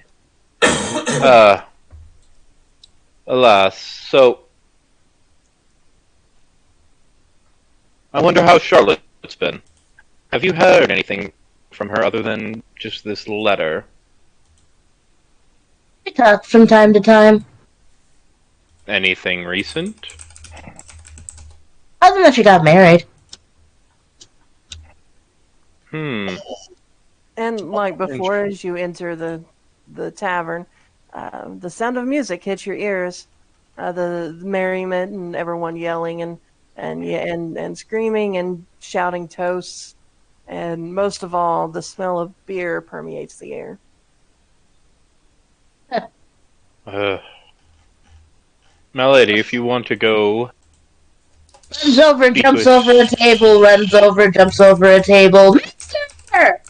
Alas. So, I wonder how Charlotte's been. Have you heard anything from her other than just this letter? We talk from time to time. Anything recent? Other than that she got married. Hmm. And like before, as you enter the tavern, the sound of music hits your ears. The merriment and everyone yelling and screaming and shouting toasts, and most of all, the smell of beer permeates the air. My lady, if you want to go... Runs over, jumps over a table, runs over, jumps over a table. Mister!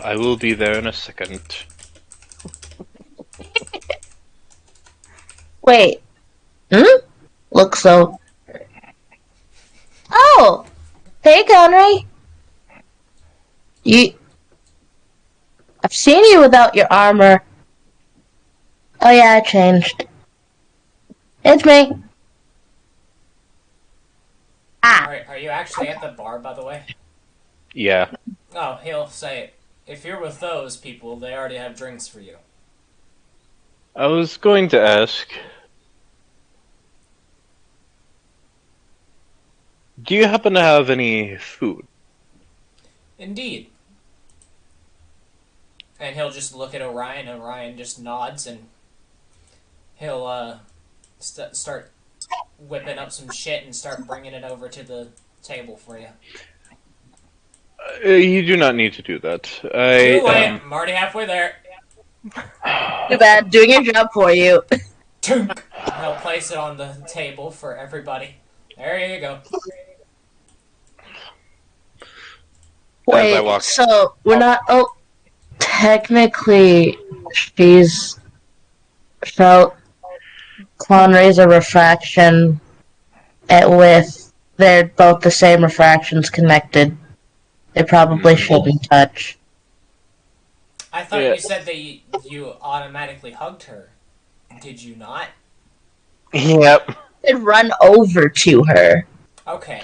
I will be there in a second. Wait. Looks so... Oh! Hey, Conry! I've seen you without your armor. Oh yeah, I changed. It's me. Are you actually at the bar, by the way? Yeah. Oh, he'll say, if you're with those people, they already have drinks for you. I was going to ask, do you happen to have any food? Indeed. And he'll just look at Orion, and Orion just nods, and he'll start whipping up some shit and start bringing it over to the table for you. You do not need to do that. Too late. I'm already halfway there. Too bad. Doing your job for you. Tink. He'll place it on the table for everybody. There you go. Wait, so we're not... Oh, technically, she's felt clone razor refraction with... They're both the same refractions connected. They probably shouldn't touch. I thought you said that you automatically hugged her. Did you not? Yep. I'd run over to her. Okay.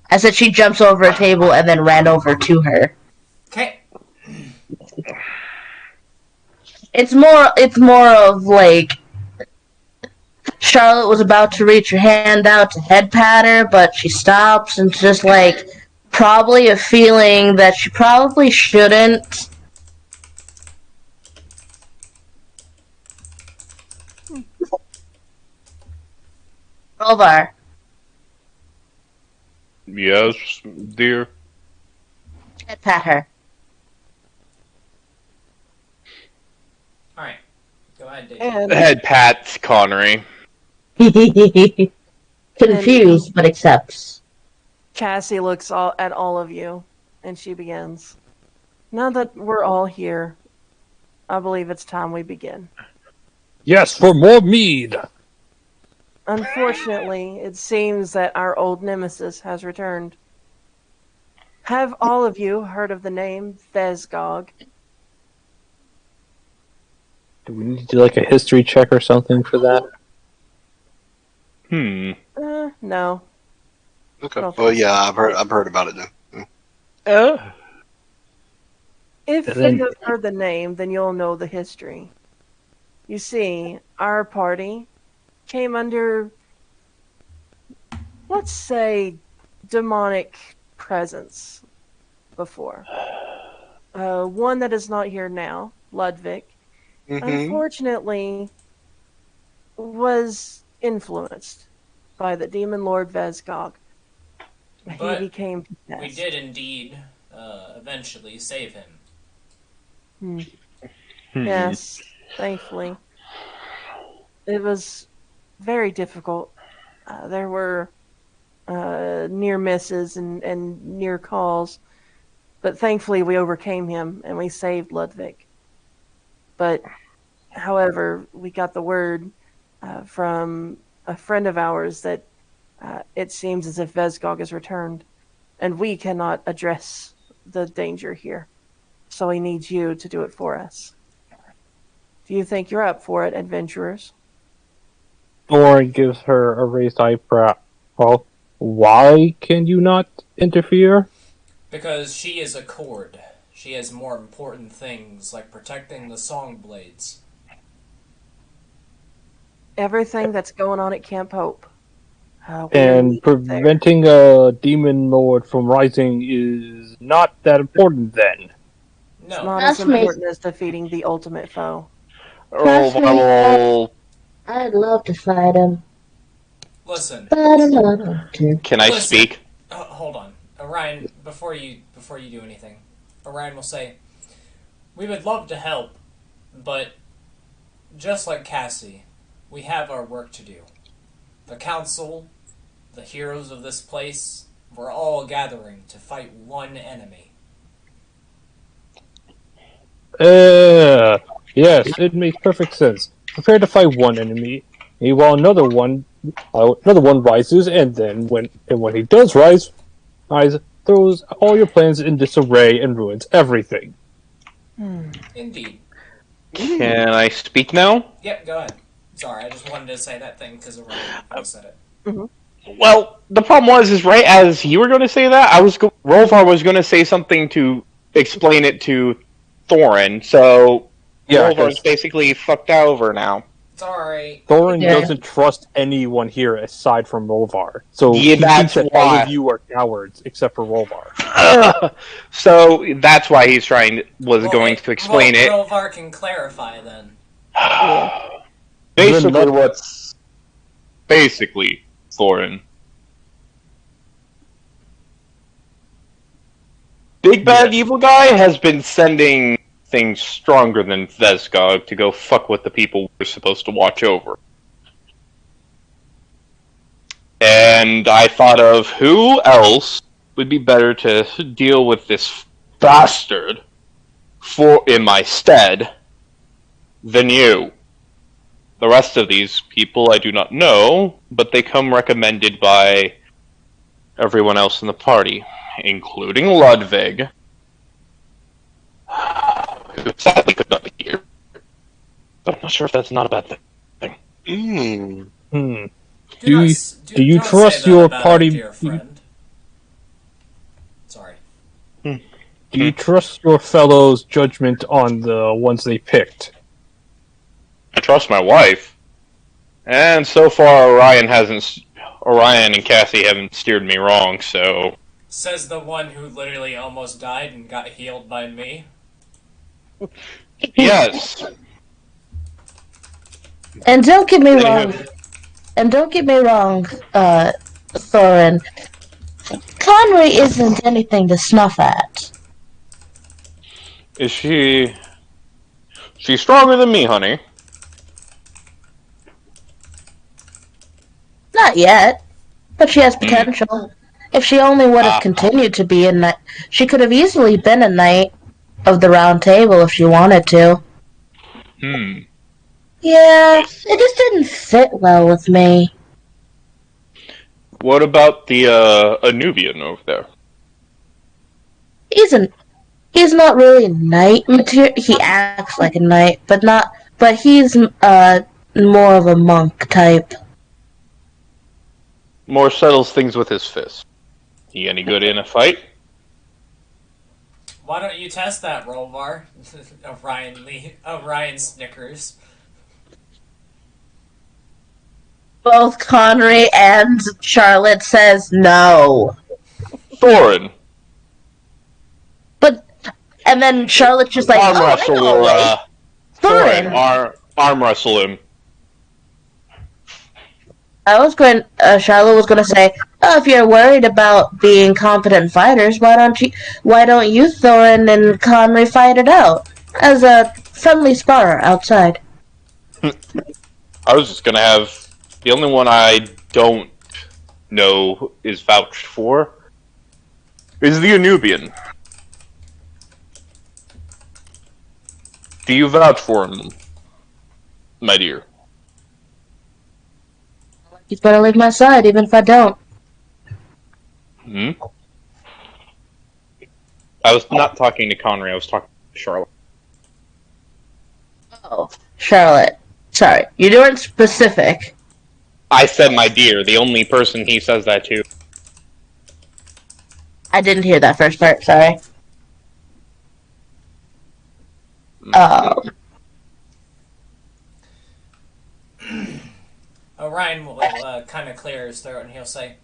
I said she jumps over a table and then ran over to her. Okay. It's more of like Charlotte was about to reach her hand out to head pat her, but she stops and just like probably a feeling that she probably shouldn't. Rovar. Yes, dear. Head pat her. Alright. Go ahead, Dave. Head pat Connery. Confused, but accepts. Cassie looks at all of you, and she begins. Now that we're all here, I believe it's time we begin. Yes, for more mead. Unfortunately, it seems that our old nemesis has returned. Have all of you heard of the name Thesgog? Do we need to do like a history check or something for that? No. Okay. Well, yeah, I've heard about it now. If you have heard the name, then you'll know the history. You see, our party came under, let's say, demonic presence before. One that is not here now, Ludwig, unfortunately was influenced by the demon lord Vesgog. He became possessed. We did indeed eventually save him. Yes, thankfully. It was very difficult. There were near misses and near calls, but thankfully we overcame him and we saved Ludwig. But, however, we got the word from a friend of ours that it seems as if Vesgog has returned, and we cannot address the danger here. So he needs you to do it for us. Do you think you're up for it, adventurers? Thorin gives her a raised eyebrow. Well, why can you not interfere? Because she is a cord. She has more important things, like protecting the song blades. Everything that's going on at Camp Hope. And preventing a demon lord from rising is not that important then. No. It's not as important as defeating the ultimate foe. I'd love to fight him. Listen. Can I speak? Hold on. Orion, before you do anything, Orion will say, we would love to help, but just like Cassie, we have our work to do. The council, the heroes of this place, we're all gathering to fight one enemy. Yes, it makes perfect sense. Prepare to fight one enemy, while another one rises, and then when he does rise, throws all your plans in disarray and ruins everything. Indeed. Can I speak now? Yep, go ahead. Sorry, I just wanted to say that thing because Orion said it. Well, the problem is right as you were going to say that, Rolvar was going to say something to explain it to Thorin, so Rolvar's basically fucked over now. It's alright. Thorin doesn't trust anyone here aside from Rolvar. So Yeah, he thinks that all of you are cowards except for Rolvar. So that's why he's going to explain it. Rolvar can clarify then. Basically, Thorin. Big Bad Evil Guy has been sending things stronger than Vesgog to go fuck with the people we're supposed to watch over. And I thought of who else would be better to deal with this bastard in my stead than you. The rest of these people I do not know, but they come recommended by everyone else in the party, including Ludwig, who sadly could not be here. But I'm not sure if that's not a bad thing. Do you trust your party? Dear friend. Sorry. Do you trust your fellows' judgment on the ones they picked? I trust my wife, and so far Orion and Cassie haven't steered me wrong. So says the one who literally almost died and got healed by me. Yes. And don't get me wrong. Thorin. Conry isn't anything to snuff at. Is she? She's stronger than me, honey. Not yet, but she has potential. If she only would have continued to be a knight, she could have easily been a knight of the Round Table if she wanted to. Yeah, it just didn't fit well with me. What about the Anubian over there? He's not really knight material. He acts like a knight, but he's more of a monk type. More settles things with his fist. He any good in a fight? Why don't you test that, Rolvar? Orion snickers. Both Conry and Charlotte says no. Thorin. And then Charlotte's just like, arm wrestle Thorin. Arm wrestle him. Charlotte was going to say, oh, if you're worried about being competent fighters, why don't you, Thorin and Conry, fight it out as a friendly sparrer outside? I was just going to have, the only one I don't know is vouched for is the Anubian. Do you vouch for him, my dear? He's better leave my side, even if I don't. I was not talking to Conry, I was talking to Charlotte. Oh, Charlotte. Sorry, you weren't specific. I said my dear, the only person he says that to. I didn't hear that first part, sorry. Orion will kind of clear his throat and he'll say,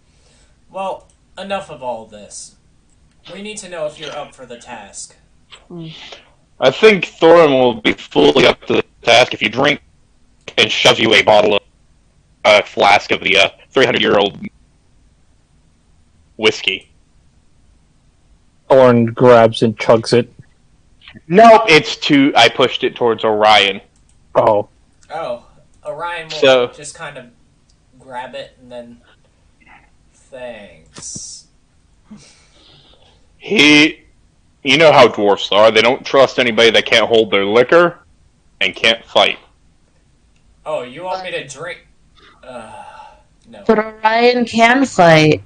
well, enough of all this. We need to know if you're up for the task. I think Thorin will be fully up to the task if you drink and shove you a flask of the 300-year-old whiskey. Thorin grabs and chugs it. Nope, I pushed it towards Orion. Oh. Oh, Orion will just kind of grab it and then... Thanks. You know how dwarfs are. They don't trust anybody that can't hold their liquor and can't fight. Oh, you want me to drink? No. But Orion can fight.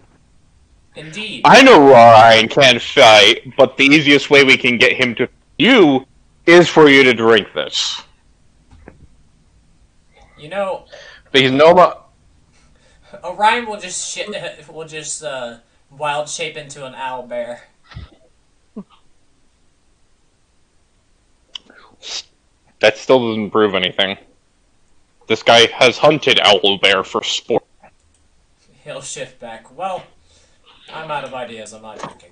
Indeed. I know Orion can fight, but the easiest way we can get him to you is for you to drink this. You know... Because no Orion will just wild shape into an owl bear. That still doesn't prove anything. This guy has hunted owl bear for sport. He'll shift back. Well, I'm out of ideas. I'm not drinking.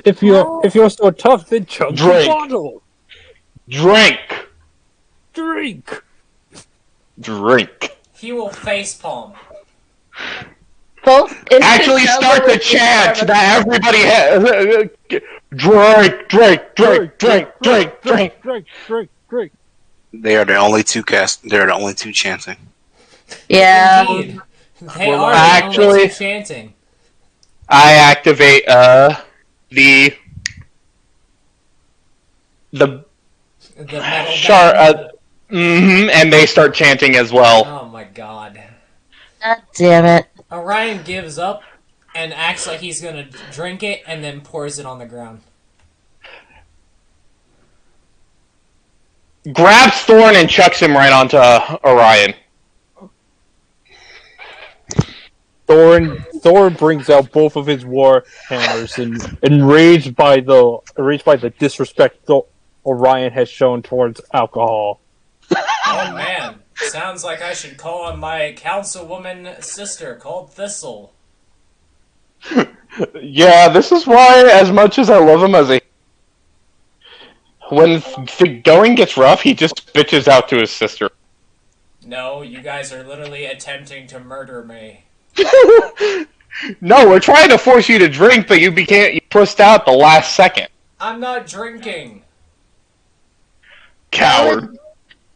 If you're so tough, then chug the bottle. Drink. He will facepalm. Both Actually start the chant that everybody has. Drink. They are the only two They're the only two chanting. Yeah. Indeed. They are actually the only two chanting. I activate the metal and they start chanting as well. Oh my god. God damn it. Orion gives up and acts like he's gonna drink it and then pours it on the ground. Grabs Thorn and chucks him right onto Orion. Thorn brings out both of his war hammers and enraged by the disrespect Orion has shown towards alcohol. Oh man, sounds like I should call on my councilwoman sister called Thistle. Yeah, this is why, as much as I love him when the going gets rough, he just bitches out to his sister. No, you guys are literally attempting to murder me. No, we're trying to force you to drink, but you pushed out the last second. I'm not drinking. Coward.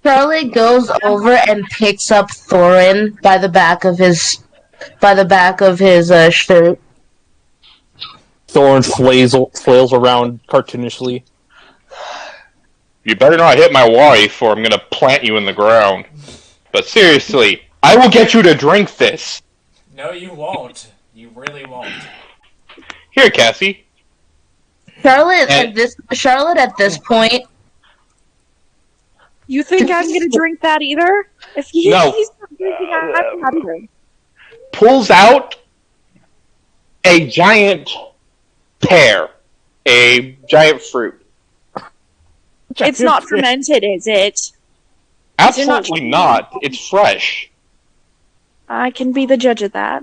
Charlie goes over and picks up Thorin by the back of his shirt. Thorn flails around cartoonishly. You better not hit my wife, or I'm gonna plant you in the ground. But seriously, I will get you to drink this. No, you won't. You really won't. Here, Cassie. Charlotte at this point. You think I'm gonna drink that either? If he's not drinking, I'm not either. Pulls out a giant pear, a giant fruit. It's not fermented, is it? Absolutely not. It's fresh. I can be the judge of that.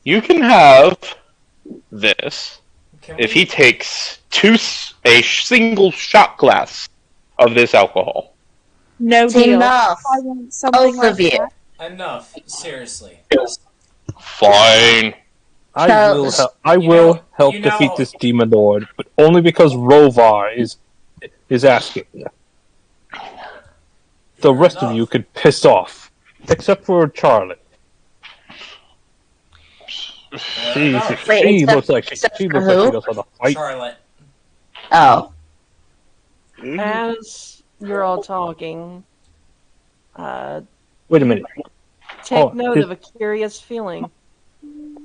You can have this if he takes a single shot glass of this alcohol. No deal. Enough. I want something Both like of you. that. Enough. Seriously. Fine. I will help defeat this demon lord, but only because Rovar is asking. The rest of you could piss off, except for Charlotte. She looks like she doesn't want to fight. Charlotte. Oh. As you're all talking, Wait a minute. take note of a curious feeling.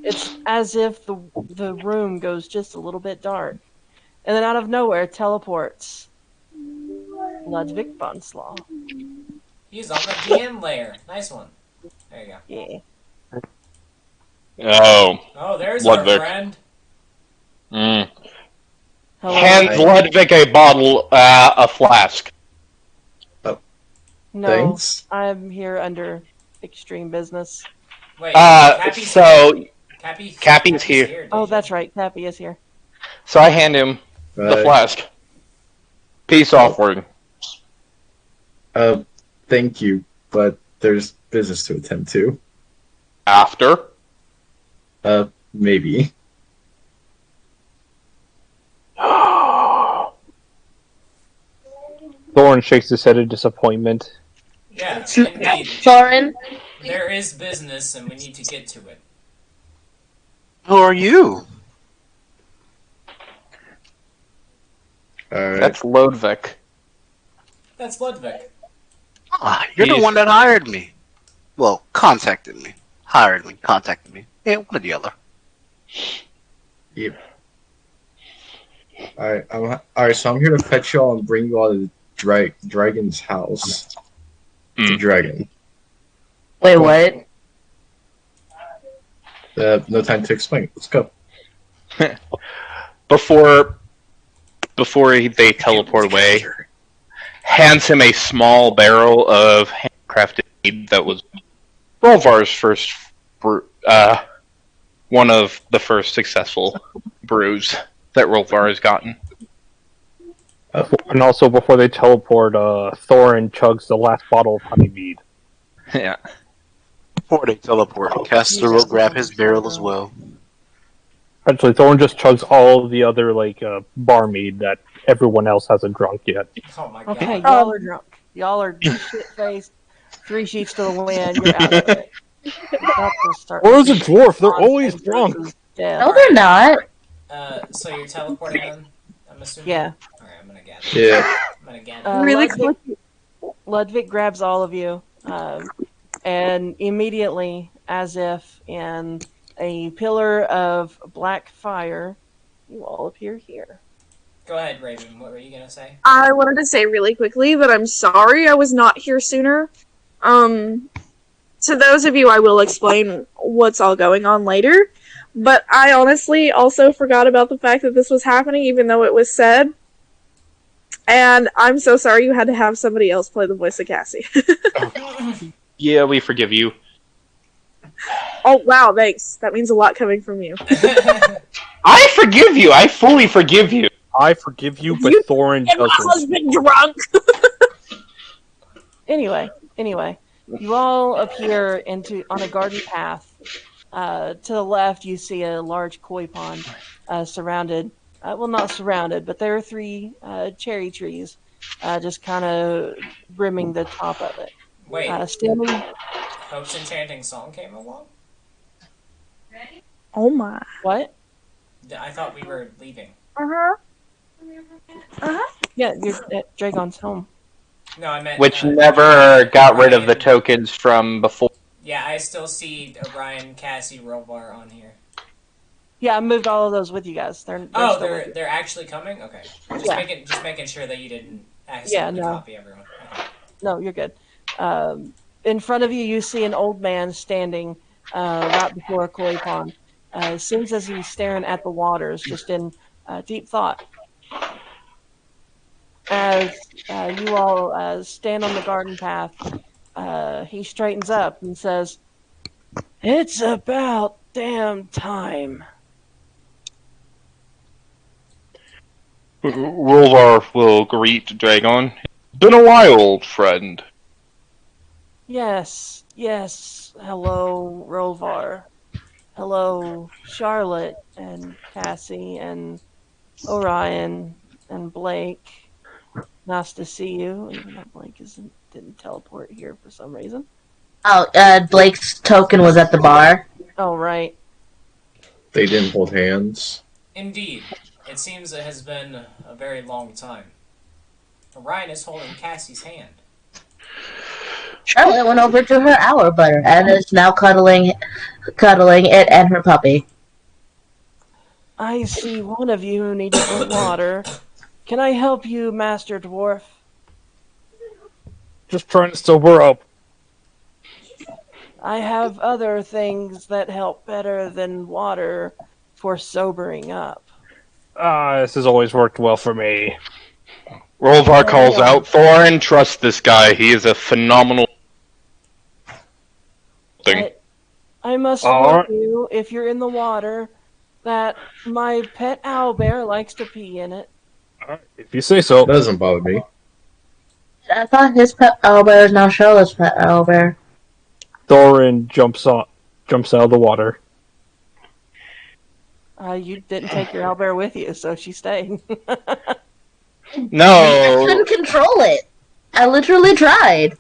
It's as if the room goes just a little bit dark, and then out of nowhere teleports Ludwig Bunslaw. He's on the DM layer. Nice one. There you go. Yeah. Oh, there's Ludwig. our friend. Hands Ludwig a bottle, a flask. Oh. No, Thanks. I'm here under extreme business. Wait, Cappy's here. Oh, that's right. Cappy is here. So I hand him the flask. Peace offering. Thank you, but there's business to attend to. After? Maybe. Thorn shakes his head in disappointment. Yeah, indeed. Thorin? There is business, and we need to get to it. Who are you? That's Ludwig. That's Ludwig. Ah, you're the one that hired me. Well, contacted me. Hired me, contacted me. Yeah, one or the other. Yep. Alright, so I'm here to fetch y'all and bring y'all to the dragon's house. The dragon. Wait, what? No time to explain. Let's go. Before they teleport away, hands him a small barrel of handcrafted mead that was Rolvar's first one of the first successful brews that Rolvar has gotten. And also, before they teleport, Thorin chugs the last bottle of honey mead. Yeah. Before they teleport, Castor will grab his barrel as well. Actually, Thorin just chugs all of the other bar mead that everyone else hasn't drunk yet. Oh my god. Okay, y'all are drunk. Y'all are shit-faced. 3 sheets to the wind. You're out of it. Or is a dwarf? They're always drunk. No, they're not. So you're teleporting them? I'm assuming? Yeah. Alright, I'm gonna gather. Yeah. I'm gonna gather. Really quick. Ludwig grabs all of you, and immediately, as if in a pillar of black fire, you all appear here. Go ahead, Raven. What were you gonna say? I wanted to say really quickly that I'm sorry I was not here sooner. To those of you, I will explain what's all going on later. But I honestly also forgot about the fact that this was happening, even though it was said. And I'm so sorry you had to have somebody else play the voice of Cassie. Yeah, we forgive you. Oh, wow, thanks. That means a lot coming from you. I forgive you. I fully forgive you. I forgive you, but Thorin And my doesn't. husband drunk! Anyway, you all appear on a garden path. To the left, you see a large koi pond surrounded. Well, not surrounded, but there are 3 cherry trees just kind of brimming the top of it. Wait, Standing. Hope's Enchanting Song came along? Oh my. What? I thought we were leaving. Uh-huh. Yeah, you're at Dragon's home. No, I meant... Which never got rid of the tokens from before. Yeah, I still see Orion, Cassie, Rovar on here. Yeah, I moved all of those with you guys. They're they're actually coming? Okay. Just making sure that you didn't accidentally copy everyone. Okay. No, you're good. In front of you, you see an old man standing right before a koi pond. Seems as he's staring at the waters, just in deep thought. As you all stand on the garden path, he straightens up and says, "It's about damn time." Rolvar will greet Dragon. Been a while, old friend. Yes. Hello, Rovar. Hello, Charlotte and Cassie and Orion and Blake. Nice to see you. Even though Blake didn't teleport here for some reason. Oh, Blake's token was at the bar. Oh, right. They didn't hold hands. Indeed. It seems it has been a very long time. Orion is holding Cassie's hand. Charlotte went over to her hour butter and is now cuddling it and her puppy. I see one of you needs some water. Can I help you, Master Dwarf? Just trying to sober up. I have other things that help better than water for sobering up. This has always worked well for me. Rolvar calls out, Thorin, trust this guy. He is a phenomenal thing. I must warn you, if you're in the water, that my pet owlbear likes to pee in it. If you say so. That doesn't bother me. I thought his pet owlbear is now Charlotte's pet owlbear. Thorin jumps out of the water. You didn't take your owlbear with you, so she's staying. No. I couldn't control it. I literally tried.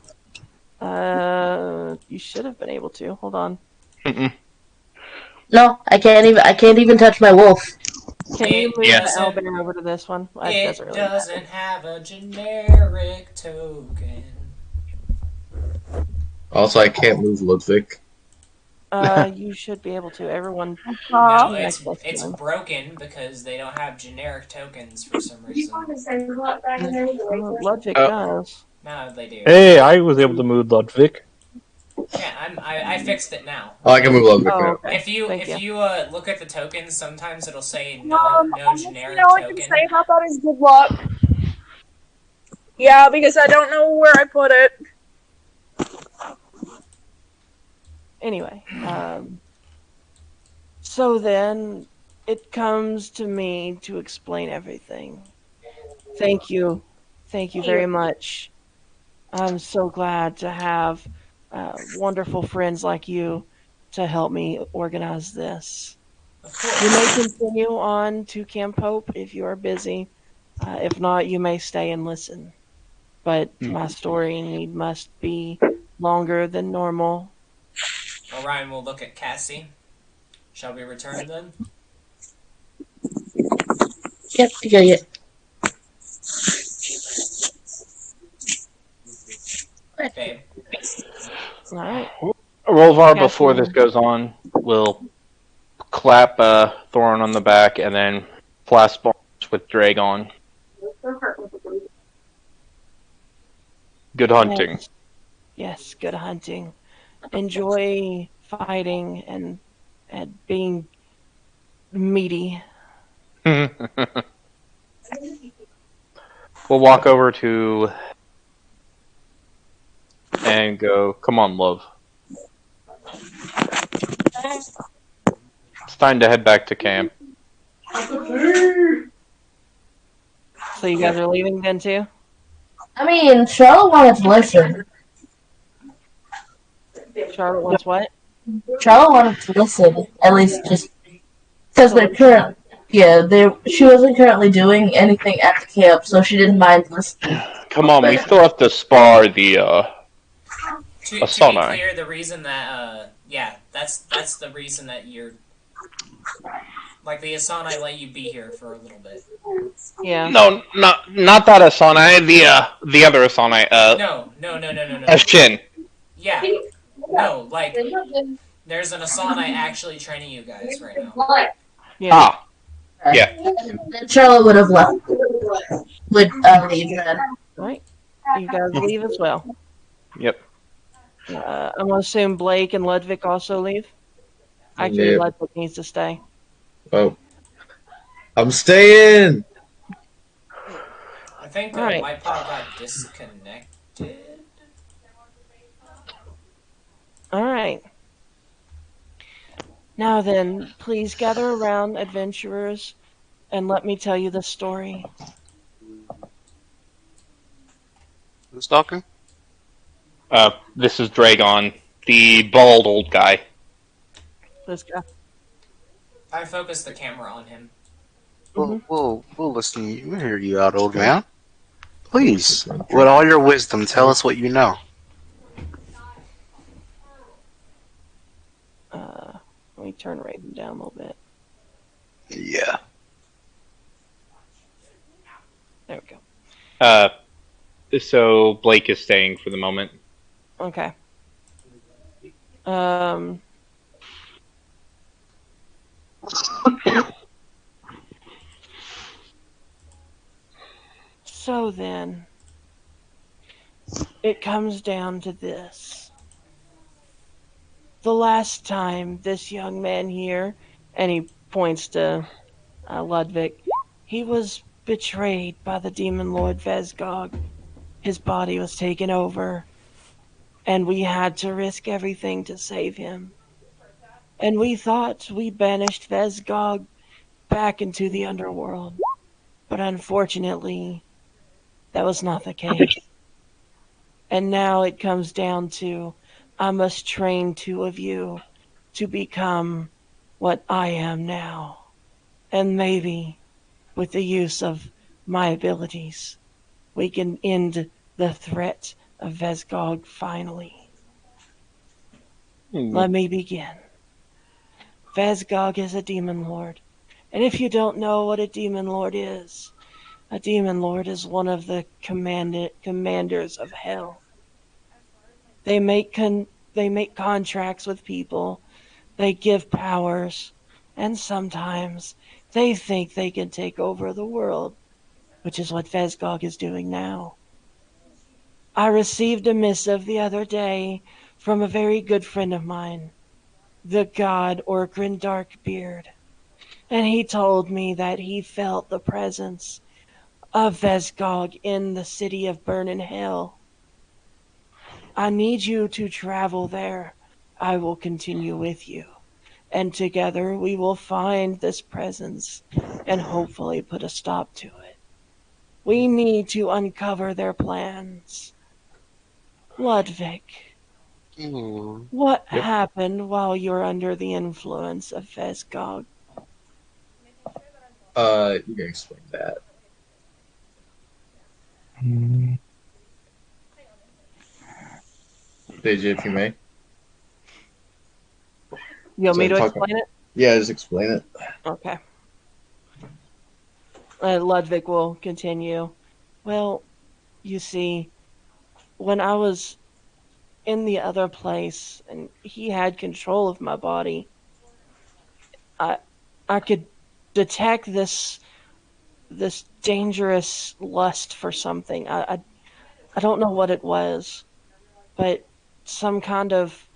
You should have been able to. Hold on. No, I can't even touch my wolf. Can you move the owlbear over to this one? It doesn't have a generic token. Also, I can't move Ludwig. You should be able to. Everyone. No, it's broken because they don't have generic tokens for some reason. Ludwig does. No, they do. Hey, I was able to move Ludwig. Yeah, I fixed it now. Oh, I can move Ludwig Oh, now. okay. If you Thank look at the tokens, sometimes it'll say no Honestly, generic all I can say token. about that is good luck. Yeah, because I don't know where I put it. Anyway, so then it comes to me to explain everything. Thank you. Thank you very much. I'm so glad to have wonderful friends like you to help me organize this. Of You may course. continue on to Camp Hope if you are busy. If not, you may stay and listen. But my story must be longer than normal. Orion will look at Cassie. Shall we return then? Yep, yeah. Babe. All right. Rolvar, Cassie, before this goes on, will clap Thorin on the back and then flash bombs with Dragon. Good hunting. yes, yes, good hunting. Enjoy fighting and being meaty. We'll walk over to and go, come on, love. It's time to head back to camp. So you guys are leaving then too? I mean, Charlotte wanted to listen. Charlotte wants what? Charlotte wanted to listen, at least just because they're current. Yeah, she wasn't currently doing anything at the camp, so she didn't mind listening. Come on, we still have to spar the To be Asana. clear, the reason that that's the reason that you're like the Asana let you be here for a little bit. Yeah. No, not that Asana. The other Asana. No. Shin. Yeah. No, like there's an Asana actually training you guys right now. Yeah. Ah. Yeah. Then Charlotte would have left. Would leave then. Right. You guys leave as well. Yep. I'm gonna assume Blake and Ludwig also leave. Actually, Yep. Ludwig needs to stay. Oh. I'm staying! I think All right. my pod got disconnected. All right. Now then, please gather around, adventurers, and let me tell you the story. Who's talking? This is Dragon, the bald old guy. This guy. I focused the camera on him. We'll listen to you. We'll hear you out, old man. Please, with all your wisdom, tell us what you know. Let me turn Raven down a little bit. Yeah. There we go. So Blake is staying for the moment. Okay. So then, it comes down to this. The last time this young man here, and he points to Ludwig, he was betrayed by the demon lord Vesgog. His body was taken over, and we had to risk everything to save him. And we thought we banished Vesgog back into the underworld. But unfortunately, that was not the case. And now it comes down to I must train two of you to become what I am now. And maybe, with the use of my abilities, we can end the threat of Vesgog finally. Let me begin. Vesgog is a demon lord. And if you don't know what a demon lord is one of the commanders of hell. They make contracts with people, they give powers, and sometimes they think they can take over the world, which is what Vesgog is doing now. I received a missive the other day from a very good friend of mine, the god Orgrin Darkbeard. And he told me that he felt the presence of Vesgog in the city of Burning Hell. I need you to travel there. I will continue with you. And together we will find this presence and hopefully put a stop to it. We need to uncover their plans. Ludwig, what happened while you're under the influence of Vesgog? You can explain that. DJ, if you may. You want me to explain it? Yeah, just explain it. Okay. Ludwig will continue. Well, you see, when I was in the other place and he had control of my body, I could detect this dangerous lust for something. I don't know what it was, but some kind of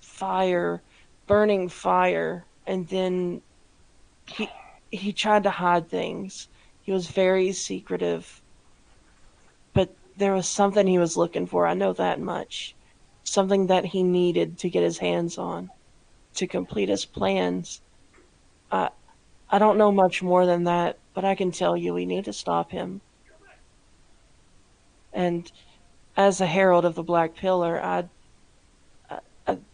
fire, burning fire, and then he tried to hide things. He was very secretive, but there was something he was looking for. I know that much. Something that he needed to get his hands on to complete his plans. I don't know much more than that, but I can tell you we need to stop him. And as a herald of the Black Pillar,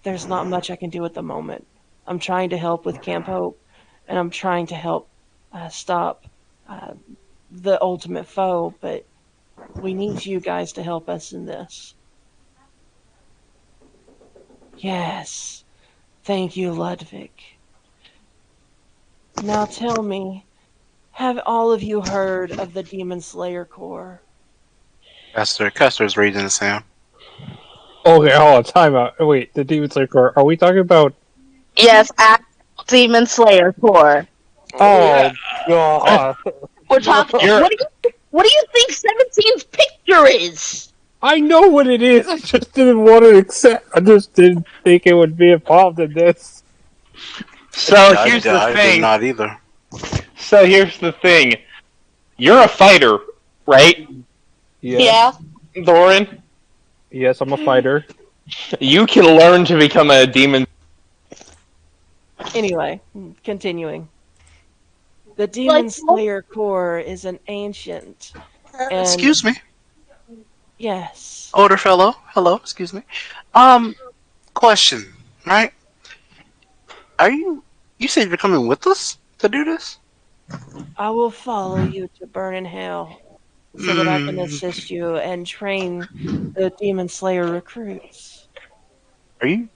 there's not much I can do at the moment. I'm trying to help with Camp Hope, and I'm trying to help stop the ultimate foe, but we need you guys to help us in this. Yes. Thank you, Ludwig. Now tell me, have all of you heard of the Demon Slayer Corps? Custer's raising his hand. Okay, hold on, time out. Wait, the Demon Slayer Corps. Are we talking about? Yes, Demon Slayer Corps. Oh god! We're talking. What do you think 17's picture is? I know what it is. I just didn't want to accept. I just didn't think it would be involved in this. So here's the I thing. did not either. So here's the thing. You're a fighter, right? Yeah. Doran? Yes, I'm a fighter. You can learn to become a demon. Anyway, continuing. The Demon Slayer Corps is an ancient. Excuse me. Yes. Older fellow. Hello. Excuse me. Question. Right? Are you? You said you're coming with us to do this? I will follow you to Burning Hell so that I can assist you and train the Demon Slayer recruits. Are you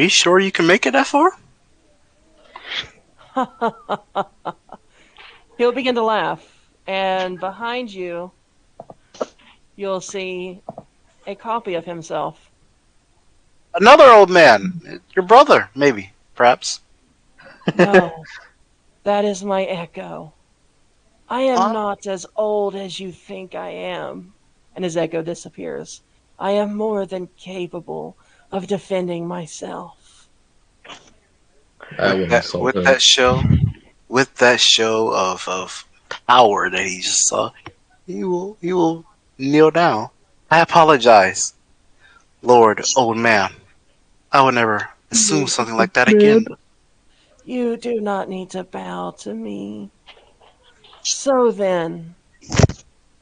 sure you can make it that far? He'll begin to laugh, and behind you, you'll see a copy of himself. Another old man. Your brother, maybe, perhaps. No, that is my echo. I am not as old as you think I am. And his echo disappears. I am more than capable of defending myself. With that show of power that he just saw, he will kneel down. I apologize, Lord, old man. I would never assume something like that again. You do not need to bow to me. So then,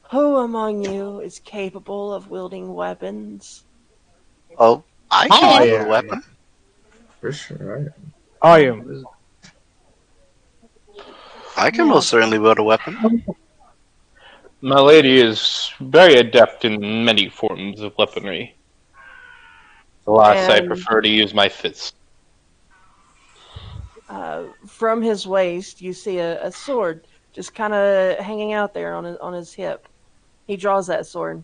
who among you is capable of wielding weapons? Oh, I can wield a weapon. For sure, I am. I can most certainly wield a weapon. My lady is very adept in many forms of weaponry. Alas, I prefer to use my fists. From his waist, you see a sword just kind of hanging out there on his hip. He draws that sword.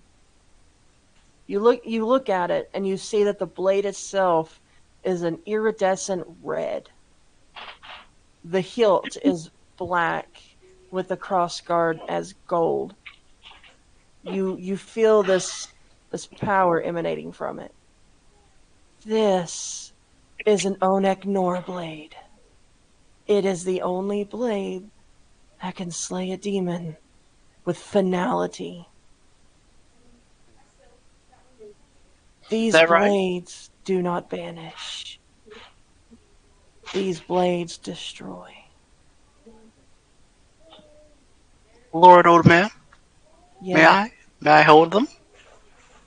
You look at it, and you see that the blade itself is an iridescent red. The hilt is black, with the crossguard as gold. You feel this power emanating from it. This is an Onek Nor blade. It is the only blade that can slay a demon with finality. Is These that right? blades do not banish. These blades destroy. Lord, old man, may Yet, I? May I hold them?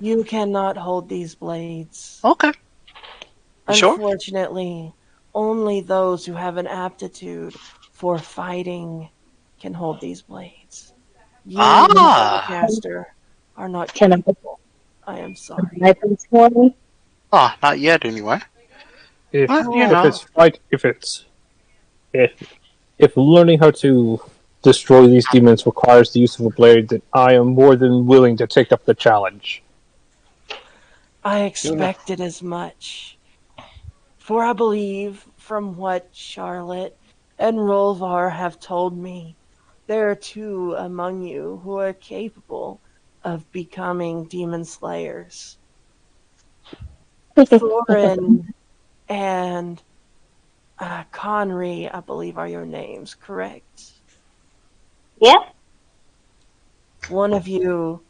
you cannot hold these blades. Okay. You sure? Unfortunately, only those who have an aptitude for fighting can hold these blades. You, the Ah. spellcaster, are not Can I capable. I am sorry. type this morning? Ah, not yet anyway. If Well, you if know. Oh, it's right, if learning how to destroy these demons requires the use of a blade, then I am more than willing to take up the challenge. I You know, expected as much. For I believe, from what Charlotte and Rolvar have told me, there are two among you who are capable of becoming demon slayers. Thorin and Conry, I believe, are your names, correct? Yeah. One of you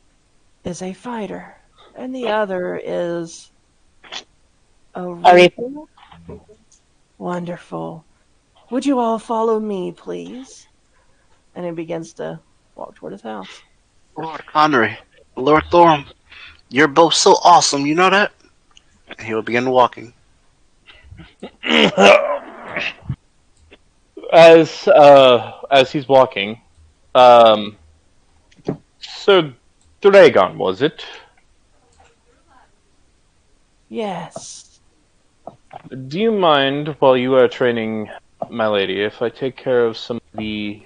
is a fighter, and the other is a Sorry. reaper. Wonderful. Would you all follow me, please? And he begins to walk toward his house. Lord Connery, Lord Thorm, you're both so awesome, you know that? He'll begin walking. as he's walking, um, so Dragon was it? Yes. Do you mind while you are training my lady if I take care of some of the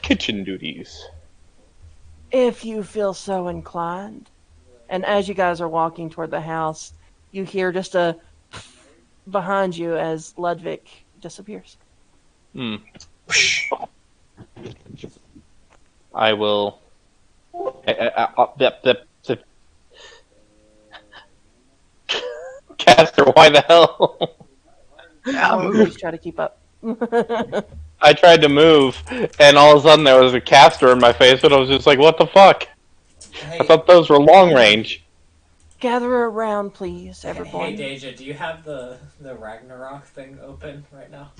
kitchen duties? If you feel so inclined. And as you guys are walking toward the house, you hear just a behind you as Ludwig disappears. Hmm. I will. Caster, why the hell? Yeah, Oh, move. please try to keep up. I tried to move, and all of a sudden there was a caster in my face, and I was just like, "What the fuck?" I Hey, thought those were long range. Gather around, please, hey, everyone. Deja, do you have the Ragnarok thing open right now?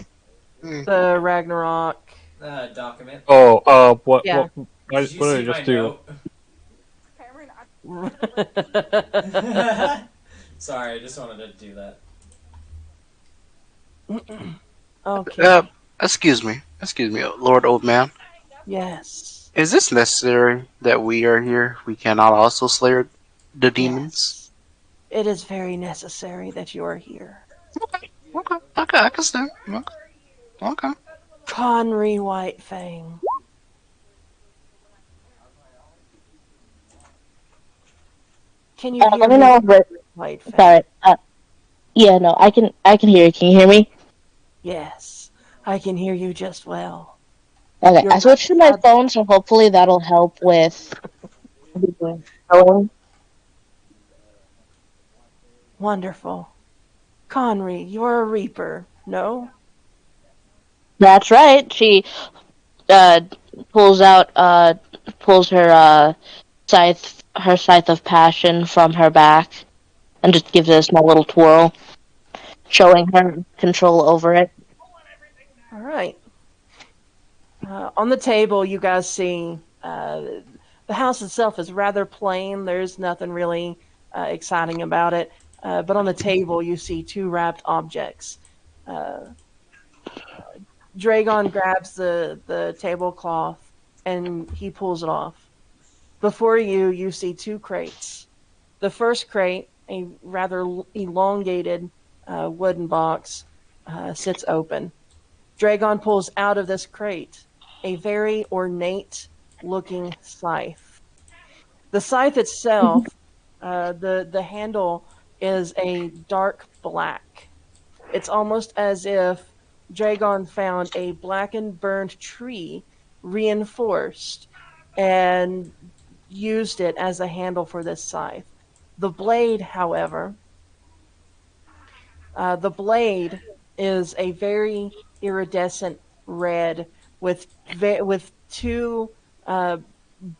Mm. The Ragnarok. Document. Oh, Yeah. Did you what did I see my just do? note? Sorry, I just wanted to do that. Uh, Okay. excuse me, Lord Old Man. Yes. Is this necessary that we are here? We cannot also slay the demons? Yes. It is very necessary that you are here. Okay, I can stand. Okay. Conry Whitefang. Can you hear Let me me, know. But Whitefang? sorry. Yeah, no, I can hear you. Can you hear me? Yes. I can hear you just well. Okay, You're I switched to my ab- phone, so hopefully that'll help with. Oh, wonderful. Conry, you're a reaper, no? that's right. She uh pulls out pulls her scythe of passion from her back and just gives it a small little twirl, showing her control over it. All right. On the table, you guys see the house itself is rather plain. There's nothing really exciting about it. But on the table, you see two wrapped objects. Uh, Dragon grabs the tablecloth and he pulls it off. Before you, you see two crates. The first crate, a rather elongated wooden box, sits open. Dragon pulls out of this crate a very ornate looking scythe. The scythe itself, the handle is a dark black. It's almost as if Dragon found a blackened, burned tree reinforced and used it as a handle for this scythe. The blade, however, the blade is a very iridescent red with with two uh,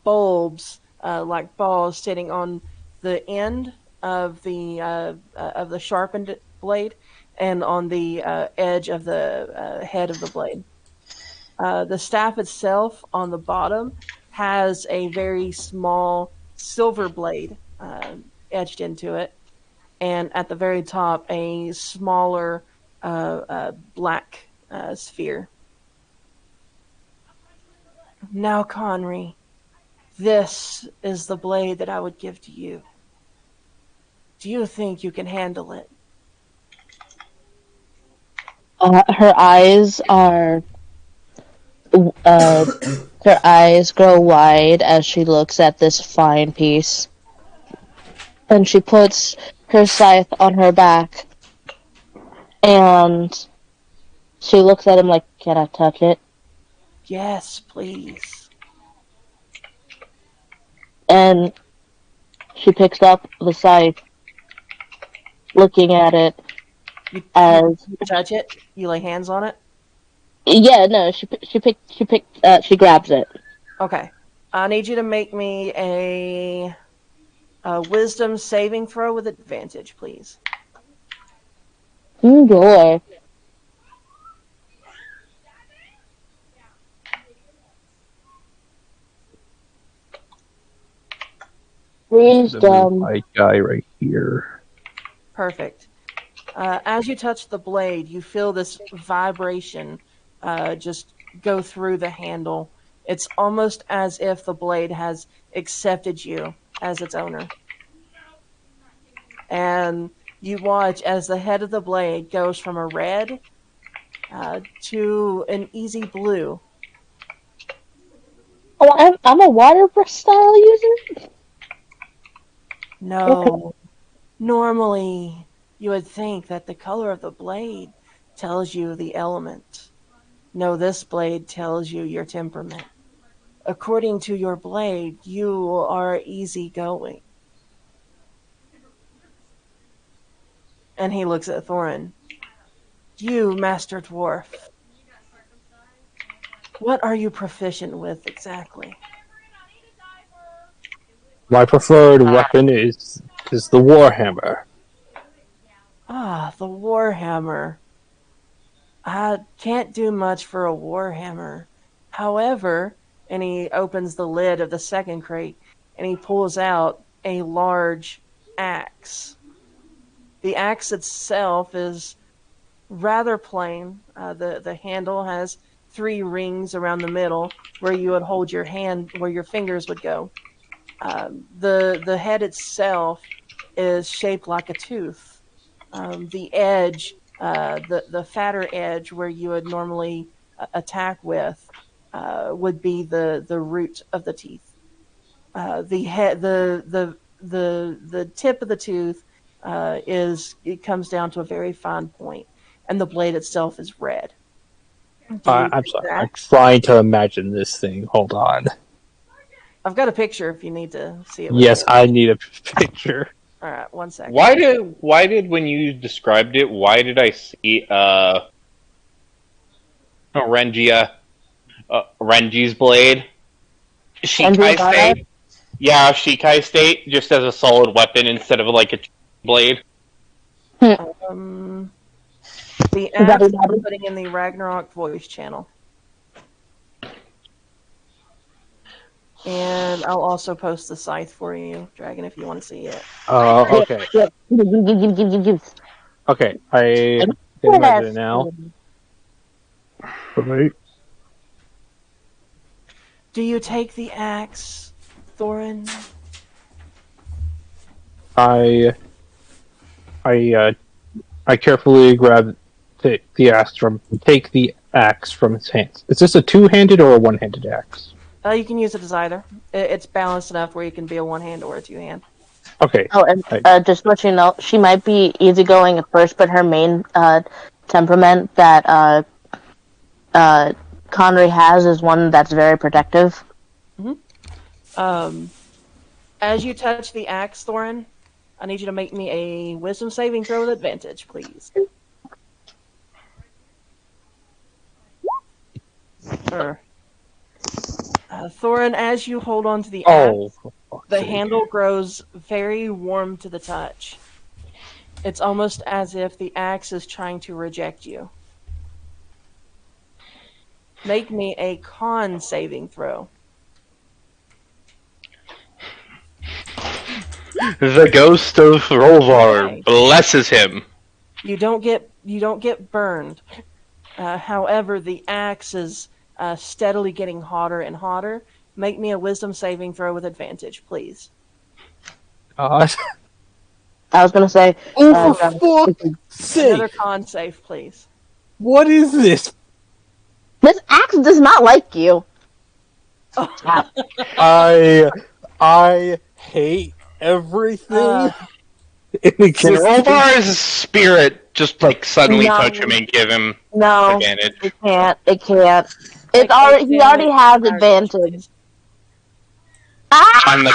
bulbs like balls sitting on the end of the sharpened blade and on the edge of the head of the blade. The staff itself on the bottom has a very small silver blade etched into it, and at the very top, a smaller black sphere. Now, Conry, this is the blade that I would give to you. Do you think you can handle it? Her eyes are. Uh, her eyes grow wide as she looks at this fine piece. And she puts her scythe on her back. And she looks at him like, "Can I touch it?" Yes, please. And she picks up the scythe, looking at it as you touch it. You lay hands on it. Yeah, no, she grabs it. Okay, I need you to make me a wisdom saving throw with advantage, please. Boy. Wisdom. My guy right here. Perfect. As you touch the blade, you feel this vibration just go through the handle. It's almost as if the blade has accepted you as its owner. And you watch as the head of the blade goes from a red to an easy blue. Oh, I'm a water style user? No. Okay. Normally, you would think that the color of the blade tells you the element. No, this blade tells you your temperament. According to your blade, you are easygoing. And he looks at Thorin. You, Master Dwarf. What are you proficient with exactly? My preferred weapon is the Warhammer. Ah, the Warhammer. I can't do much for a Warhammer. However, and he opens the lid of the second crate and he pulls out a large axe. The axe itself is rather plain. The handle has 3 rings around the middle where you would hold your hand, where your fingers would go. The head itself is shaped like a tooth. The edge, the fatter edge where you would normally attack with, would be the root of the teeth. The head, the tip of the tooth it comes down to a very fine point, and the blade itself is red. I'm sorry. I'm trying to imagine this thing. Hold on. I've got a picture if you need to see it. Yes, I need a picture. All right, 1 second. Why did when you described it? Why did I see Renji's blade? Shikai State. Yeah, Shikai State just as a solid weapon instead of like a blade. The app I'm putting in the Ragnarok voice channel. And I'll also post the scythe for you, Dragon, if you want to see it. Okay. Okay, I can imagine it now. Right. Do you take the axe, Thorin? I carefully take the axe from his hands. Is this a two-handed or a one-handed axe? You can use it as either. It's balanced enough where you can be a one-hand or a two-hand. Okay. Oh, and just to let you know, she might be easygoing at first, but her main temperament that Conry has is one that's very protective. Mm-hmm. As you touch the axe, Thorin, I need you to make me a wisdom saving throw with advantage, please. Thorin, as you hold on to the axe, the handle grows very warm to the touch. It's almost as if the axe is trying to reject you. Make me a con saving throw. The ghost of Rolvar blesses him. You don't get burned. However, the axe is steadily getting hotter and hotter. Make me a wisdom saving throw with advantage, please. I was gonna say. Oh, for fuck's sake! Another con save, please. What is this? This axe does not like you. I hate everything. Can Rolvar's spirit just suddenly touch him and give him advantage? It can't. It can't. He already has advantage. On the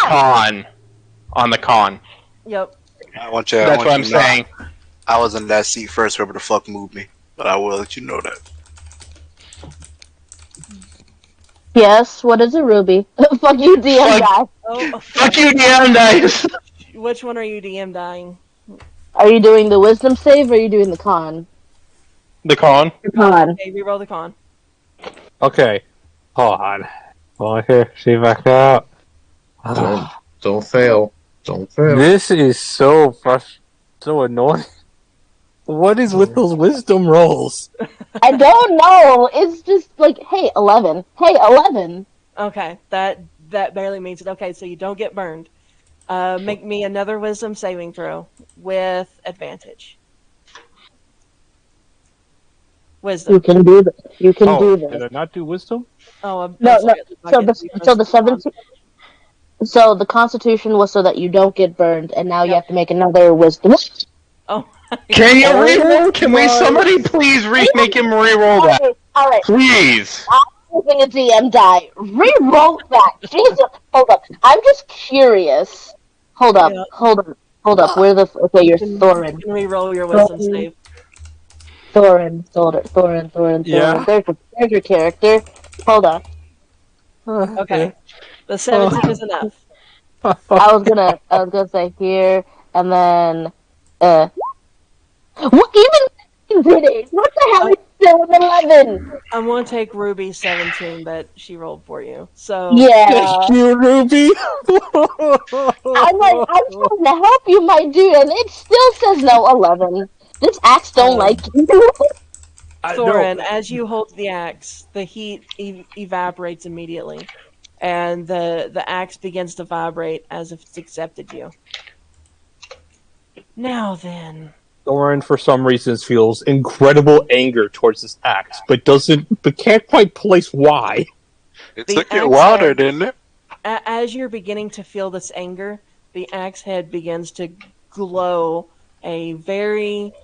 con. Yep. That's what I'm saying. I was in that seat first, whoever the fuck moved me. But I will let you know that. Yes, what is a ruby? Fuck you, DM guy. Fuck you, DM dice! Which one are you DM dying? Are you doing the wisdom save or are you doing the con? The con. The con. Okay, reroll the con. Okay. Hold on. Well, here, see if I can out. Don't fail. Don't fail. This is so so annoying. What is with those wisdom rolls? I don't know. It's just hey, 11. Hey, 11. Okay, that barely means it. Okay, so you don't get burned. Make me another wisdom saving throw with advantage. Wisdom. You can do that. You can do this. Did I not do wisdom? Oh, no. So the Constitution was so that you don't get burned, and now you have to make another wisdom. Oh. Can you reroll? Can somebody please make him reroll that? All right. Please. I'm using a DM die. Reroll that. Jesus. Hold up. I'm just curious. Hold up. Yeah. Hold up. Where the you're Thorin. You can reroll your wisdom save. Thorin. Yeah. There's your character. Hold on. Okay. The 17 is enough. I was gonna say here, and then what even did it? What the hell is still an 11? I'm gonna take Ruby's 17, but she rolled for you. So yeah. Thank you, Ruby. I'm trying to help you, my dude, and it still says no 11. This axe don't like you. Thorin, as you hold the axe, the heat evaporates immediately, and the axe begins to vibrate as if it's accepted you. Now then. Thorin, for some reasons, feels incredible anger towards this axe, but can't quite place why. It took you a while there, didn't it? As you're beginning to feel this anger, the axe head begins to glow a very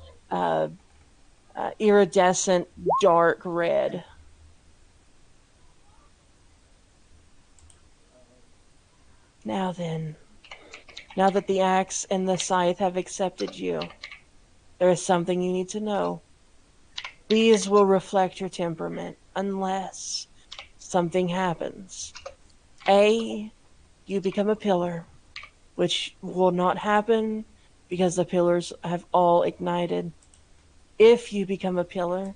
iridescent dark red. Now then, now that the axe and the scythe have accepted you, there is something you need to know. These will reflect your temperament unless something happens. A, you become a pillar, which will not happen because the pillars have all ignited. If you become a pillar,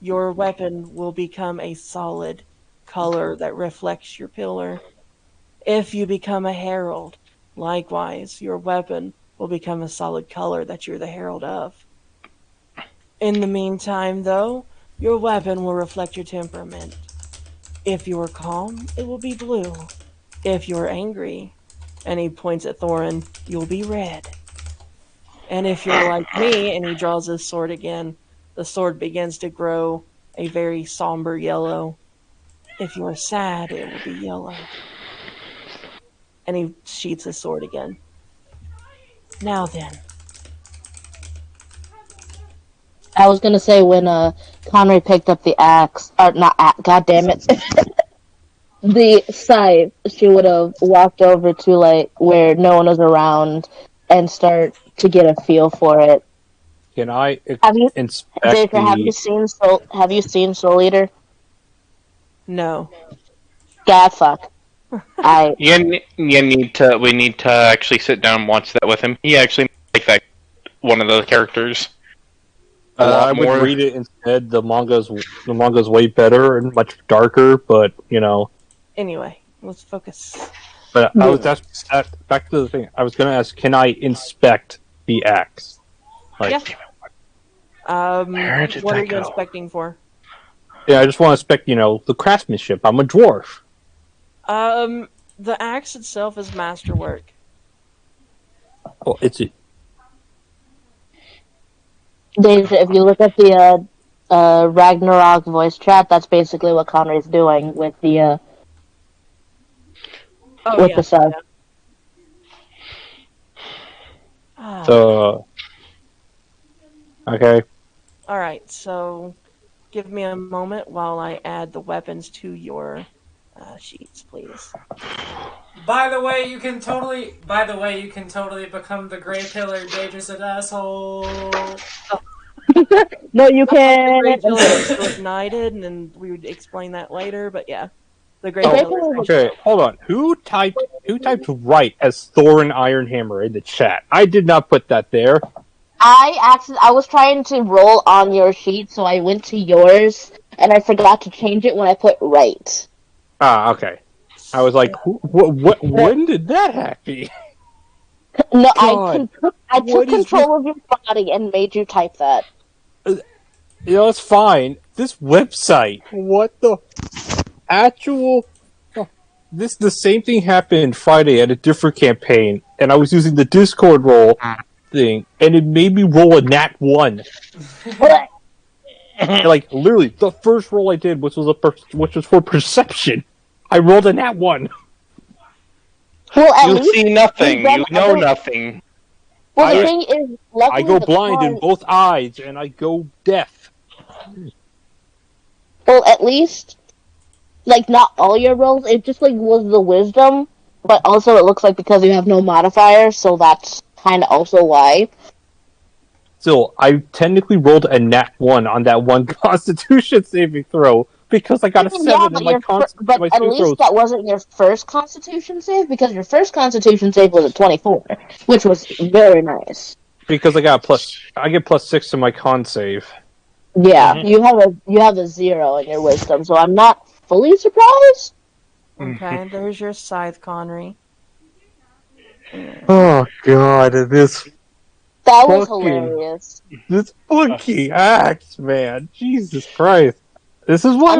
your weapon will become a solid color that reflects your pillar. If you become a herald, likewise, your weapon will become a solid color that you're the herald of. In the meantime, though, your weapon will reflect your temperament. If you are calm, it will be blue. If you're angry, and he points at Thorin, you'll be red. And if you're like me, and he draws his sword again, the sword begins to grow a very somber yellow. If you're sad, it will be yellow. And he sheaths his sword again. Now then. I was gonna say when Connery picked up the axe, or not axe, god damn it, the scythe, she would have walked over to where no one was around and start to get a feel for it. Can I Have you, inspect Jason? Have you the? seen Soul Eater? No. God, fuck. You need to. We need to actually sit down and watch that with him. He actually like that one of the characters a lot I would more. read it instead. The manga's way better and much darker, but Anyway, let's focus. But I was back to the thing. I was going to ask, can I inspect the axe? Like, Yeah. Where did What that are you go? inspecting for? yeah, I just want to inspect, the craftsmanship. I'm a dwarf. The axe itself is masterwork. Well, it's Dave, if you look at the Ragnarok voice chat, that's basically what Connor's doing with the the sub. Yeah. so okay. All right, so give me a moment while I add the weapons to your sheets, please. By the way, you can totally become the Grey Pillar. Daedrus an asshole. No, you The can't. Grey Pillar is still ignited, and then we would explain that later. But yeah, the Grey Pillar. Okay, hold on. Who typed right as Thorin Ironhammer in the chat? I did not put that there. I was trying to roll on your sheet, so I went to yours, and I forgot to change it when I put right. Ah, okay. I was like, what? When did that happen? No, God, I took control of your body and made you type that. It's fine. This website, what the actual? The same thing happened Friday at a different campaign, and I was using the Discord roll thing, and it made me roll a nat 1. Like literally, the first roll I did, which was for perception, I rolled a nat 1. Well, You see nothing. You know nothing. Well, the thing is, luckily I go blind in both eyes, and I go deaf. Well, at least, like, not all your rolls. It just was the wisdom, but also it looks like because you have no modifier, so that's kind of also why. Still, I technically rolled a nat 1 on that one Constitution saving throw because I got a 7 in my But at least that wasn't your first Constitution save, because your first Constitution save was a 24, which was very nice. Because I get +6 to my con save. Yeah, you have a 0 in your wisdom, so I'm not fully surprised. Okay, there's your scythe, Connery. Oh god, that was hilarious. This funky axe, man. Jesus Christ. This is why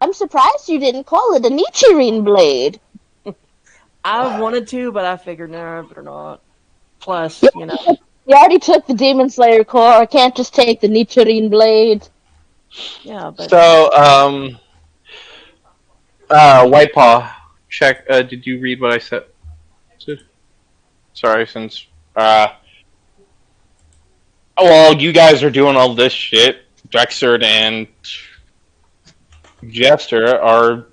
I'm surprised you didn't call it a Nichirin blade. I wanted to, but I figured, no, I better not. Plus, You already took the Demon Slayer core. I can't just take the Nichirin blade. Yeah, but... So, White Paw, check, did you read what I said? Sorry, since, well, you guys are doing all this shit. Drexard and Jester are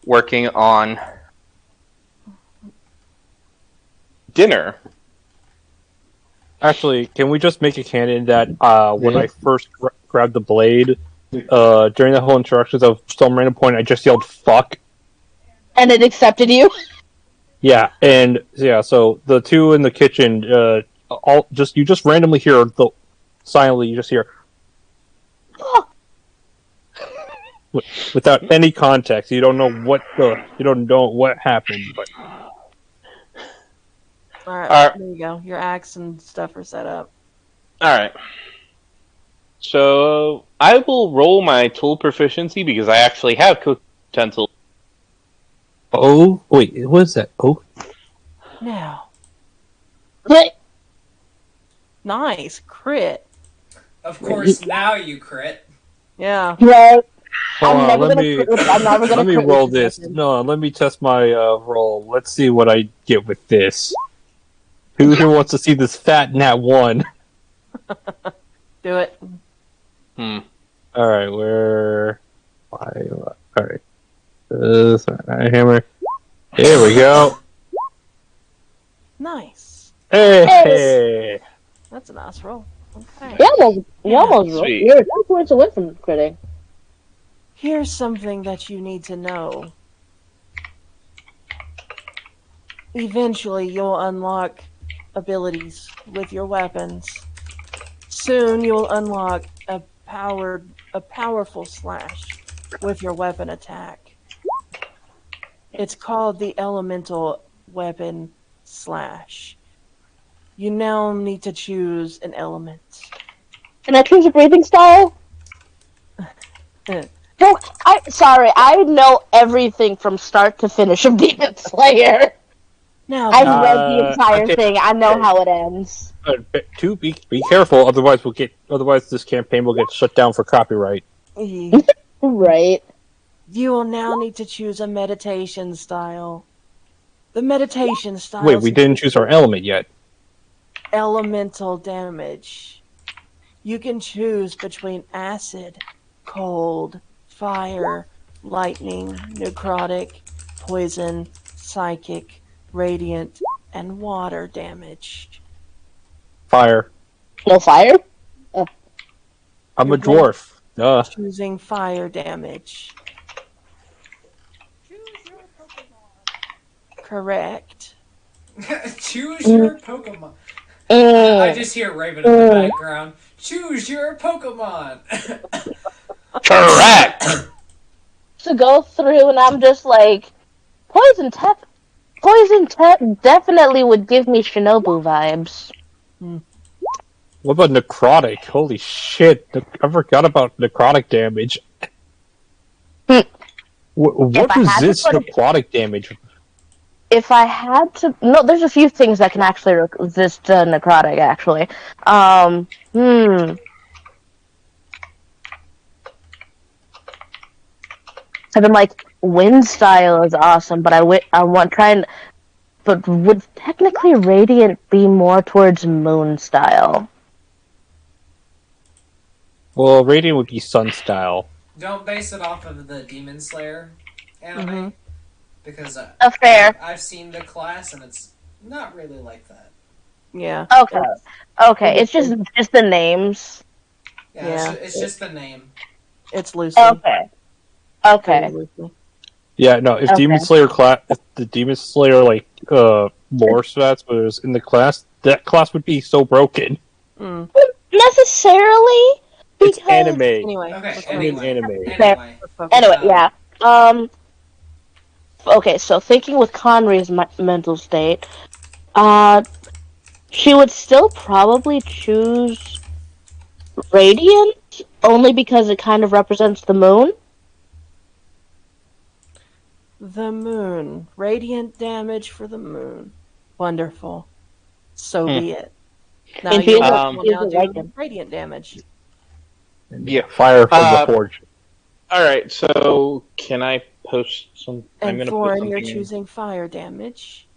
working on dinner. Actually, can we just make a canon that when I first grabbed the blade, during the whole instructions of some random point, I just yelled "fuck," and it accepted you? Yeah, and so the two in the kitchen, you just randomly hear silently. You just hear without any context. You don't know what happened, but. Alright, there you go. Your axe and stuff are set up. Alright. So, I will roll my tool proficiency because I actually have cooking utensils. Oh, wait, what is that? Oh. Now. Nice. Crit. Of course, now you crit. Yeah. Right. Let me roll this. No, let me test my roll. Let's see what I get with this. Who here wants to see this fat nat 1? Do it. Alright, where... Alright. Hammer. Here we go. Nice. Hey. That's a nice roll. Okay. You almost rolled. Sweet. You're 10 points away from critting. Here's something that you need to know. Eventually, you'll unlock abilities with your weapons. Soon, you'll unlock a powerful slash with your weapon attack. It's called the Elemental Weapon Slash. You now need to choose an element. Can I choose a breathing style? No, I know everything from start to finish of Demon Slayer. Now, I've read the entire okay. thing. I know how it ends. Be careful, otherwise this campaign will get shut down for copyright. Right. You will now need to choose a meditation style. The meditation style. Wait, we didn't choose our element yet. Elemental damage. You can choose between acid, cold, fire, lightning, necrotic, poison, psychic, radiant, and water damage. Fire. No fire? I'm You're a dwarf. Duh. Choosing fire damage. Correct. Choose your Pokemon. I just hear Raven in the background. Choose your Pokemon. Correct. To go through, and I'm just like, Poison definitely would give me Shinobu vibes. What about necrotic? Holy shit! I forgot about necrotic damage. What resists necrotic damage? If I had to, no, there's a few things that can actually resist necrotic. Actually, I've been like, wind style is awesome, but I want trying. But would technically radiant be more towards moon style? Well, radiant would be sun style. Don't base it off of the Demon Slayer anime. Because fair. I've seen the class and it's not really like that. Yeah. Okay. It's just the names. Yeah. It's just the name. It's loosely. Okay. Yeah, no. If Demon Slayer if the Demon Slayer lore stats was in the class, that class would be so broken. Necessarily. It's anime. Anyway. Anyway, yeah. Okay, so thinking with Conry's mental state, she would still probably choose Radiant, only because it kind of represents the moon. The moon. Radiant damage for the moon. Wonderful. So be it. Now you will now do radiant damage. Yeah, fire from the forge. Alright, so can I post some... And Thorin, you're choosing fire damage.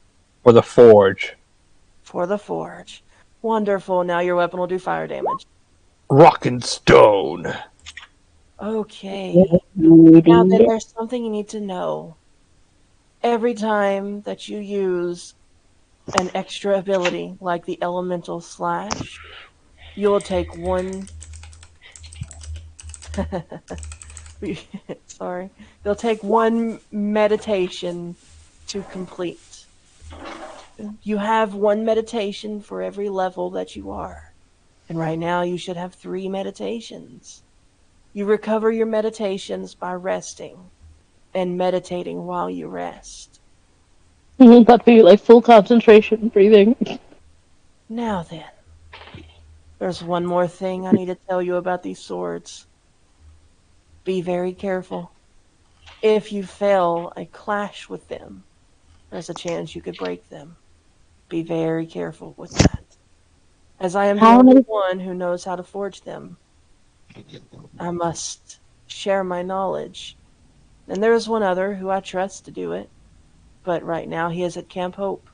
For the forge. For the forge. Wonderful. Now your weapon will do fire damage. Rock and stone. Okay. Now then there's something you need to know. Every time that you use an extra ability, like the elemental slash, you'll take one... Sorry. You'll take one meditation to complete. You have one meditation for every level that you are. And right now you should have 3 meditations. You recover your meditations by resting and meditating while you rest. That'd be like full concentration breathing. Now then, there's one more thing I need to tell you about these swords. Be very careful. If you fail a clash with them, there's a chance you could break them. Be very careful with that. As I am the only one who knows how to forge them, I must share my knowledge. And there is one other who I trust to do it, but right now he is at Camp Hope.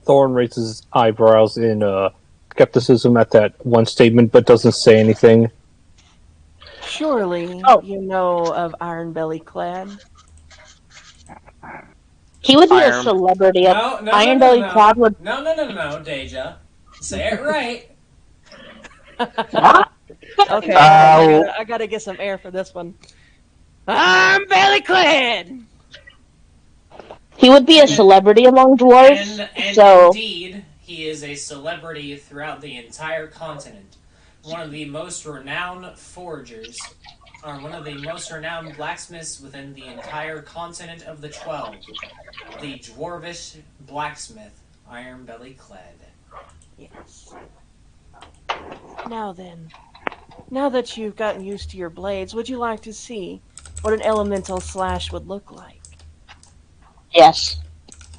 Thorn raises his eyebrows in skepticism at that one statement, but doesn't say anything. Surely you know of Iron Belly Clad? He would be a Iron. celebrity. No, Iron Belly Cloud would. No, Deja. Say it right. Okay, I gotta get some air for this one. I'm belly clad. He would be a celebrity among dwarves. And So indeed, he is a celebrity throughout the entire continent. One of the most renowned forgers, or one of the most renowned blacksmiths within the entire continent of the 12. The dwarvish blacksmith, Iron Belly Clad. Yes. Now then, now that you've gotten used to your blades, would you like to see what an elemental slash would look like? yes.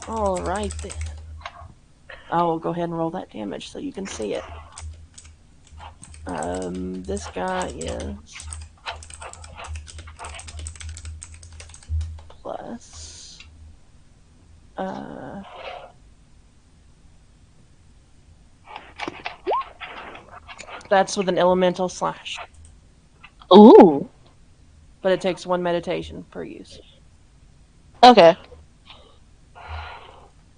All right then. I will go ahead and roll that damage so you can see it. This guy is plus that's with an elemental slash. Ooh. But it takes 1 meditation per use. Okay.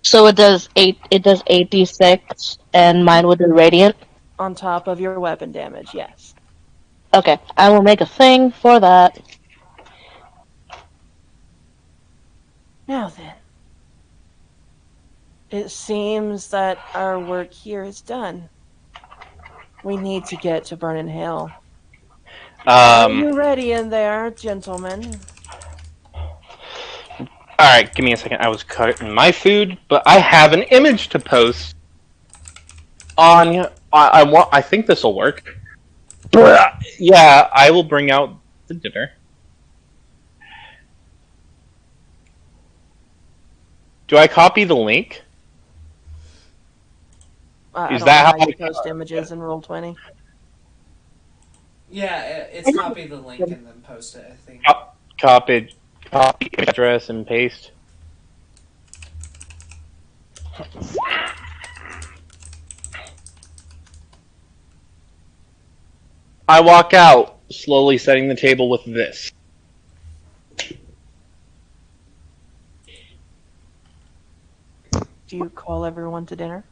So it does 8. It does 8d6, and mine would do radiant. On top of your weapon damage, yes. Okay, I will make a thing for that. Now then, it seems that our work here is done. We need to get to Burning Hill. Are you ready in there, gentlemen? Alright, give me a second. I was cutting my food, but I have an image to post on. I think this will work. Yeah, I will bring out the dinner. Do I copy the link? I Is don't that know how you post images in Roll20? Yeah, it's copy the link and then post it, I think. Copy address and paste? I walk out, slowly setting the table with this. Do you call everyone to dinner?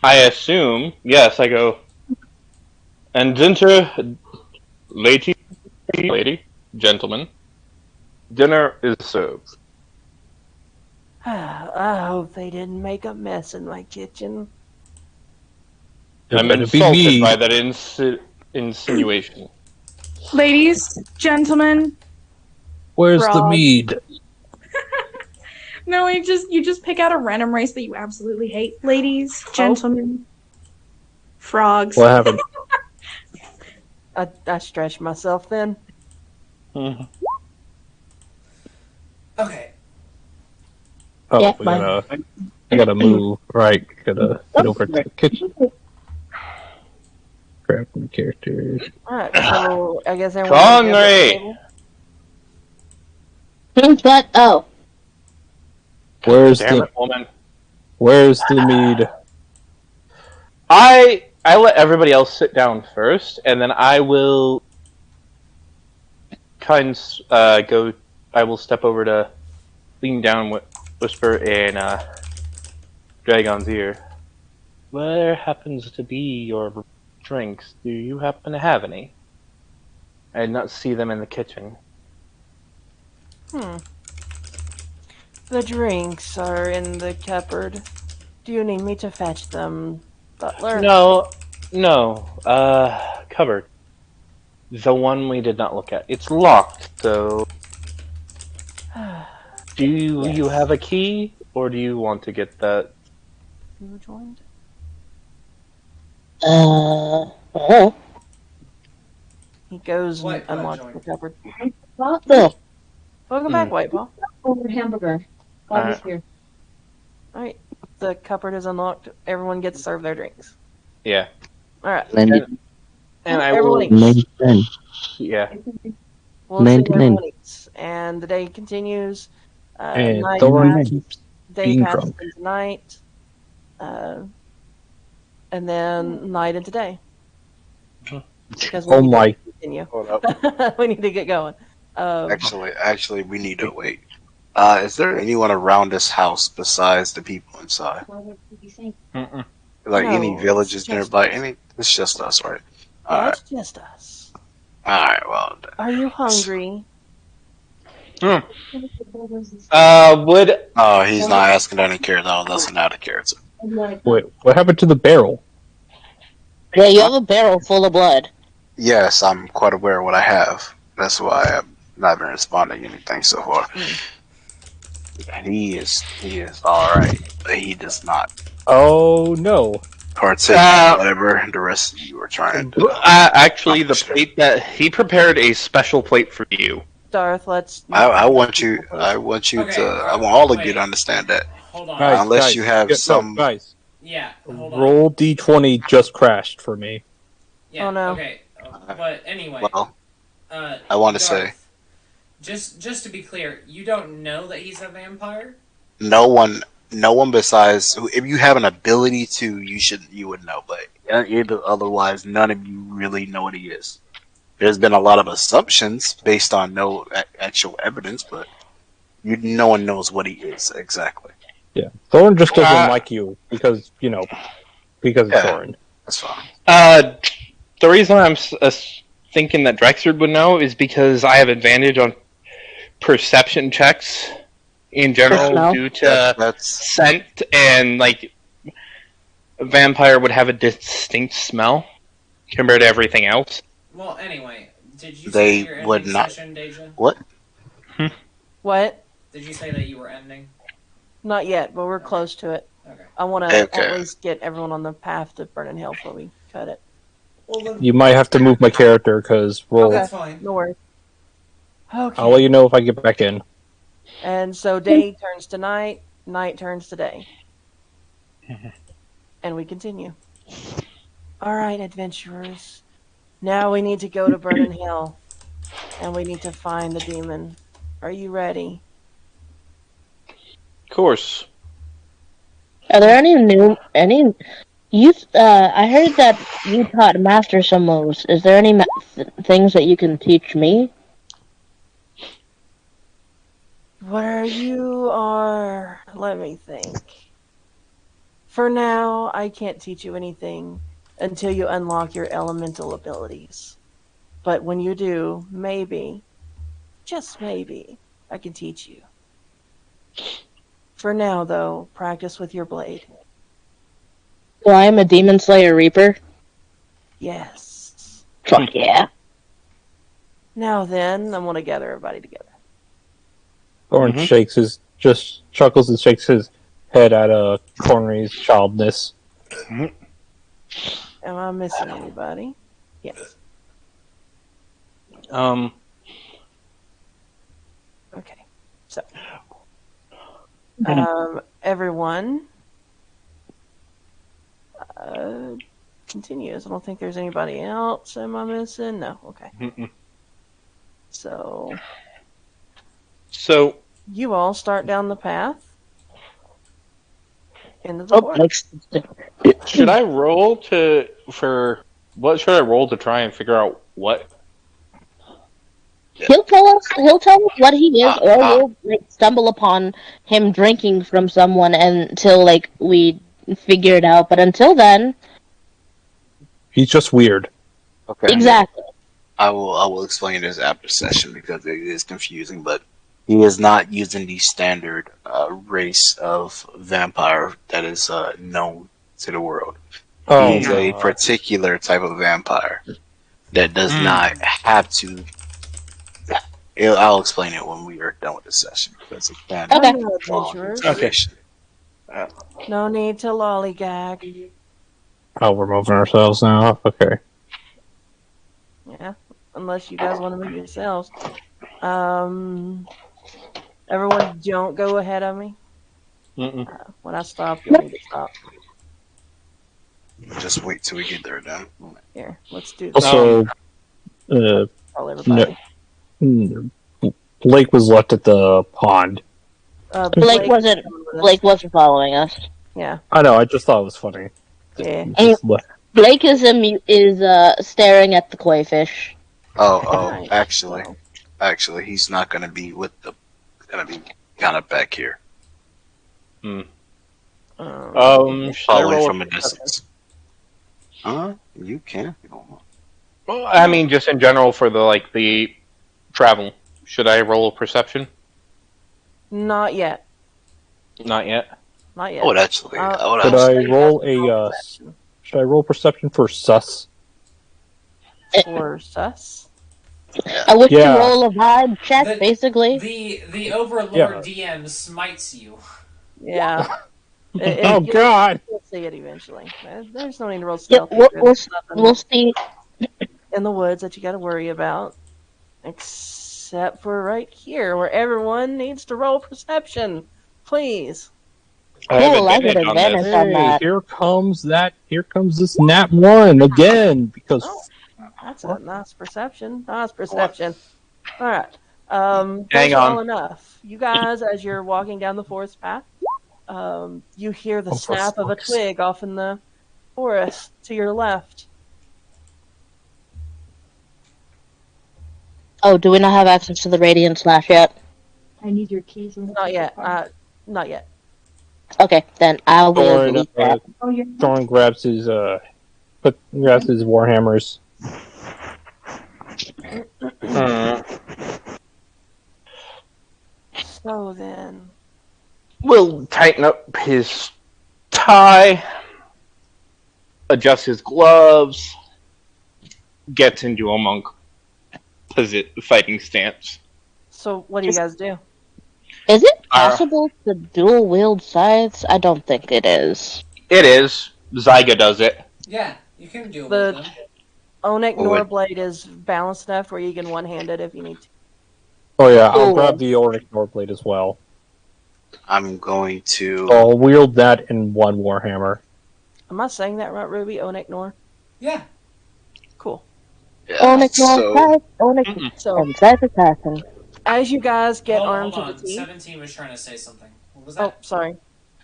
I assume, yes, I go. And enter, lady, gentlemen. Dinner is served. I hope they didn't make a mess in my kitchen. I'm better be insulted me. by that insinuation. Ladies, gentlemen. Where's the Frog. mead? No, you just pick out a random race that you absolutely hate. Ladies, gentlemen, frogs. What happened? I stretched myself then. Mm-hmm. Okay. Oh, Yeah, I gotta move. Right, gotta get over to the kitchen. Grab my characters. Alright, so I guess everyone can grab the table. Who's that? Oh. Where's Damn the it, woman. Where's the mead? I let everybody else sit down first, and then I will go. I will step over to lean down, whisper in Dragon's ear. Where happens to be your drinks? Do you happen to have any? I did not see them in the kitchen. The drinks are in the cupboard. Do you need me to fetch them, butler? No. Cupboard. The one we did not look at. It's locked, so... Do you have a key, or do you want to get that? Who joined? Oh. He goes White and Paw unlocks joined. the cupboard. Welcome Hmm. back, White Paw. Hamburger. Alright. Here. Alright, the cupboard is unlocked. Everyone gets served their drinks. Yeah. Alright. And I Everyone will... eats. Yeah. We'll see everyone eats. And the day continues. And Night Thorin passes, keeps day being passes drunk. into night. And then night into day. Because we Oh need my. to continue. Hold up. We need to get going. Actually, we need to wait. Is there anyone around this house besides the people inside? Mm-mm. Like any No, it's villages just nearby? us. It's just us, right? Yeah, Alright. it's just us. Alright, well. Are you hungry? Would Oh, he's not asking any character. Oh, that's not a character. Wait, what happened to the barrel? Yeah, you have a barrel full of blood. Yes, I'm quite aware of what I have. That's why I'm not been responding to anything so far. And he is alright, but he does not Oh no! partake in whatever the rest of you are trying to. actually, the plate that he prepared a special plate for you. Darth, let's. I want you. I want you Okay, to. I want all of you wait. to understand that. Hold on. Guys, Unless guys, you have no, some. guys, Yeah, hold on. roll d20 just crashed for me. Yeah, Oh, no. okay. But anyway, Well, I want to say just to be clear, you don't know that he's a vampire? no one besides if you have an ability to, you would know, but otherwise, none of you really know what he is. There's been a lot of assumptions based on no actual evidence, but no one knows what he is exactly. Yeah, Thorin just doesn't like you because because it's Thorin. That's fine. The reason I'm thinking that Drexard would know is because I have advantage on perception checks in general due to That's scent, and like a vampire would have a distinct smell compared to everything else. Well, anyway, did you They say your would ending not- session, Deja? what? What? Did you say that you were ending? Not yet, but we're close to it. Okay. I want to Okay. at least get everyone on the path to Burning Hill before we cut it. Well, then, You might have to move my character because roll. Okay. that's fine. No worries. Okay. I'll let you know if I get back in. And so day turns to night, night turns to day. And we continue. All right, adventurers. Now we need to go to Burning Hill. And we need to find the demon. Are you ready? Of course. Are there any I heard that you taught Master some moves. Is there any things that you can teach me? Where you are, let me think. For now, I can't teach you anything until you unlock your elemental abilities. But when you do, maybe, just maybe, I can teach you. For now, though, practice with your blade. Well, I am a Demon Slayer Reaper. Yes. Fuck yeah. Now then, I'm going to gather everybody together. Thorin just chuckles and shakes his head at Cornery's childness. Am I missing anybody? Yes. Okay. So, everyone continues. I don't think there's anybody else. Am I missing? No. Okay. So you all start down the path into the forest. Should I roll to try and figure out what? He'll tell us what he is, or we'll stumble upon him drinking from someone until we figure it out. But until then, he's just weird. Okay. Exactly. I will explain this after session because it is confusing, but he is not using the standard race of vampire that is known to the world. He is a particular type of vampire that does not have to. I'll explain it when we are done with the session because it can No need to lollygag. Oh, we're moving ourselves now. Okay. Yeah, unless you guys want to move yourselves. Everyone, don't go ahead of me. When I stop, you'll need to stop. Just wait till we get there, then. Here, let's do this. Also, Call everybody. Blake was left at the pond. Blake wasn't following us. Yeah. I know. I just thought it was funny. Yeah. Blake is staring at the koi fish. Oh, actually, he's not gonna be with the. Gonna be kind of back here. Should I Following roll from a distance. You can. Well, I mean, just in general for the travel. Should I roll a perception? Not yet. Not yet. Not yet. I would actually. Should I roll a Should I roll perception for sus? For sus? I wish Yeah. to roll a vibe check, basically. The Overlord DM smites you. Yeah. Oh God! You'll see it eventually. There's no need to roll Yeah, stealthy. we'll see. In the woods that you got to worry about, except for right here where everyone needs to roll perception. Please. Cool, I get advantage on Hey, that. here comes this nat 1 again because. Oh, that's a nice perception. Nice perception. All right. Hang Those are on. all enough. You guys, as you're walking down the forest path, you hear the snap of a twig off in the forest to your left. Oh, do we not have access to the radiant slash yet? I need your keys. Not yet. Not yet. Okay, then I will delete that. Thorn grabs his warhammers. So then, We'll tighten up his tie, adjust his gloves, gets into a monk fighting stance. so what do you guys do? Is it possible to dual wield scythes? I don't think it is. It is. Zyga does it. Yeah, you can do it with The them. Onik Norblade is balanced enough where you can one-hand it if you need to. Oh yeah, I'll grab the Ornic Norblade as well. I'm going to. So I'll wield that in one warhammer. Am I saying that right, Ruby? Onik Nor? Yeah. Cool. Yeah, Onik Nor, Onik, So, scythe assassin. as you guys get Hold armed to on. the teeth... 17 was trying to say something. What was Oh, that? sorry.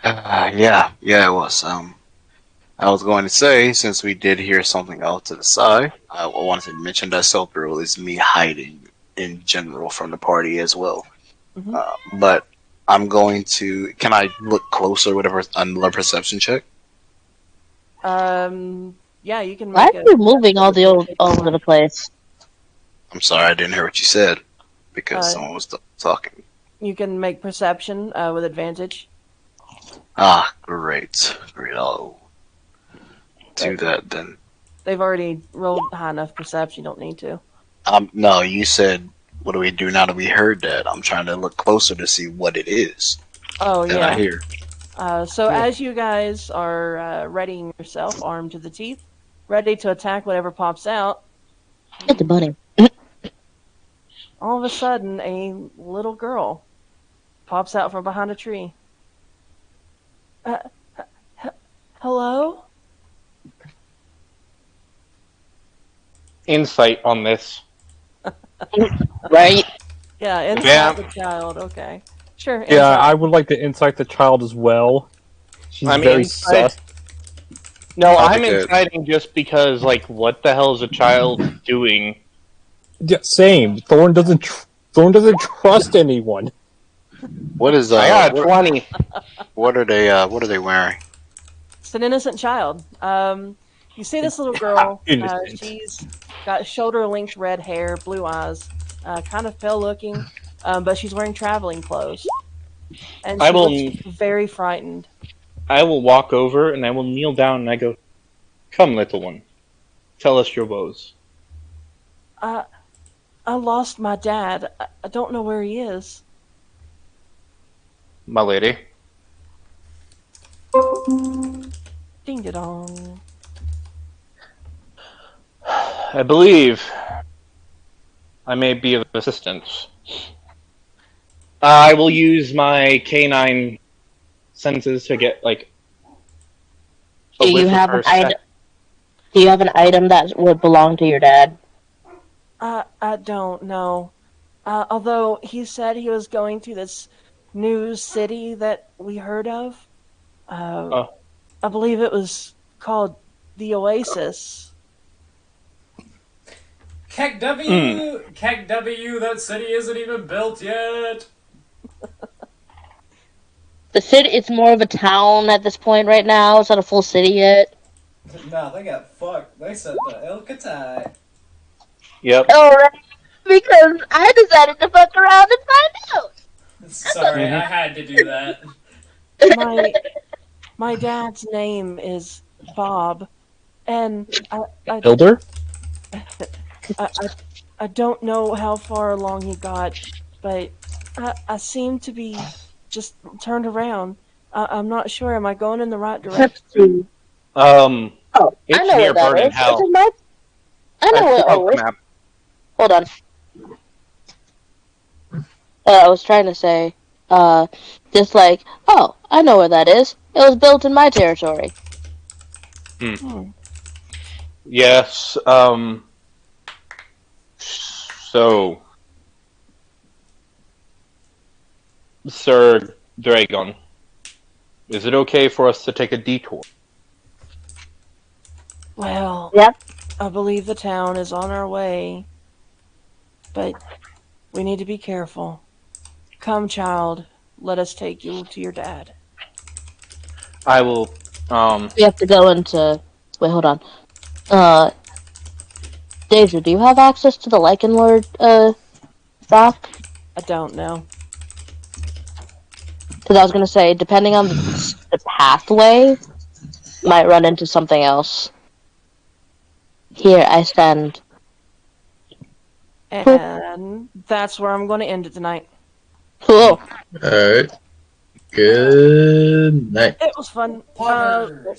Yeah, it was. I was going to say, since we did hear something out to the side, I wanted to mention that Soulthrill is me hiding in general from the party as well. Mm-hmm. But I'm going to. Can I look closer with another perception check? Yeah, you can Why make are you moving all over the place? I'm sorry, I didn't hear what you said because someone was talking. You can make perception with advantage. Ah, great. I'll do that then. They've already rolled high enough perception. You don't need to. No, you said, what do we do now that we heard that? I'm trying to look closer to see what it is. Oh, that yeah. I hear. So as you guys are readying yourself, armed to the teeth, ready to attack whatever pops out, Get the bunny. all of a sudden, a little girl pops out from behind a tree. Hello? Insight on this. Right? Yeah, insight the child. Okay. Sure. Insight. Yeah, I would like to insight the child as well. She's very sus. No, I'm inciting just because, what the hell is a child doing? Yeah, same. Thorn doesn't trust anyone. What is I got 20. What are they wearing? It's an innocent child. You see this little girl. Innocent. She's got shoulder-length red hair, blue eyes, kind of pale-looking, but she's wearing traveling clothes. And she looks very frightened. I will walk over and I will kneel down and I go, "Come, little one, tell us your woes." I lost my dad. I don't know where he is. My lady. Ding-da-dong. I believe I may be of assistance. I will use my canine senses to get Do you have an item? Do you have an item that would belong to your dad? I don't know. Although he said he was going to this new city that we heard of. I believe it was called the Oasis. Keck W, that city isn't even built yet. The city, it's more of a town at this point right now. It's not a full city yet. Nah, they got fucked. They said the El Katai. Yep. Oh, right. Because I decided to fuck around and find out. Sorry, I had to do that. My dad's name is Bob, and Builder? I, I don't know how far along he got, but I seem to be just turned around. I'm not sure. Am I going in the right Let's direction? see. Oh, I it's know near where that Burden is. Hell. It's in my... I know where... Oh, wait. Map. Hold on. I was trying to say, just like, oh, I know where that is. It was built in my territory. Yes, so... Sir Dragon, is it okay for us to take a detour? Well, Yeah. I believe the town is on our way, but we need to be careful. Come, child, let us take you to your dad. I will, We have to go into... Wait, hold on. Deja, do you have access to the Lycan Lord, shop? I don't know. Because I was gonna say, depending on the pathway, might run into something else. Here, I send. And that's where I'm going to end it tonight. Cool. Alright. Good night. It was fun. Poggers.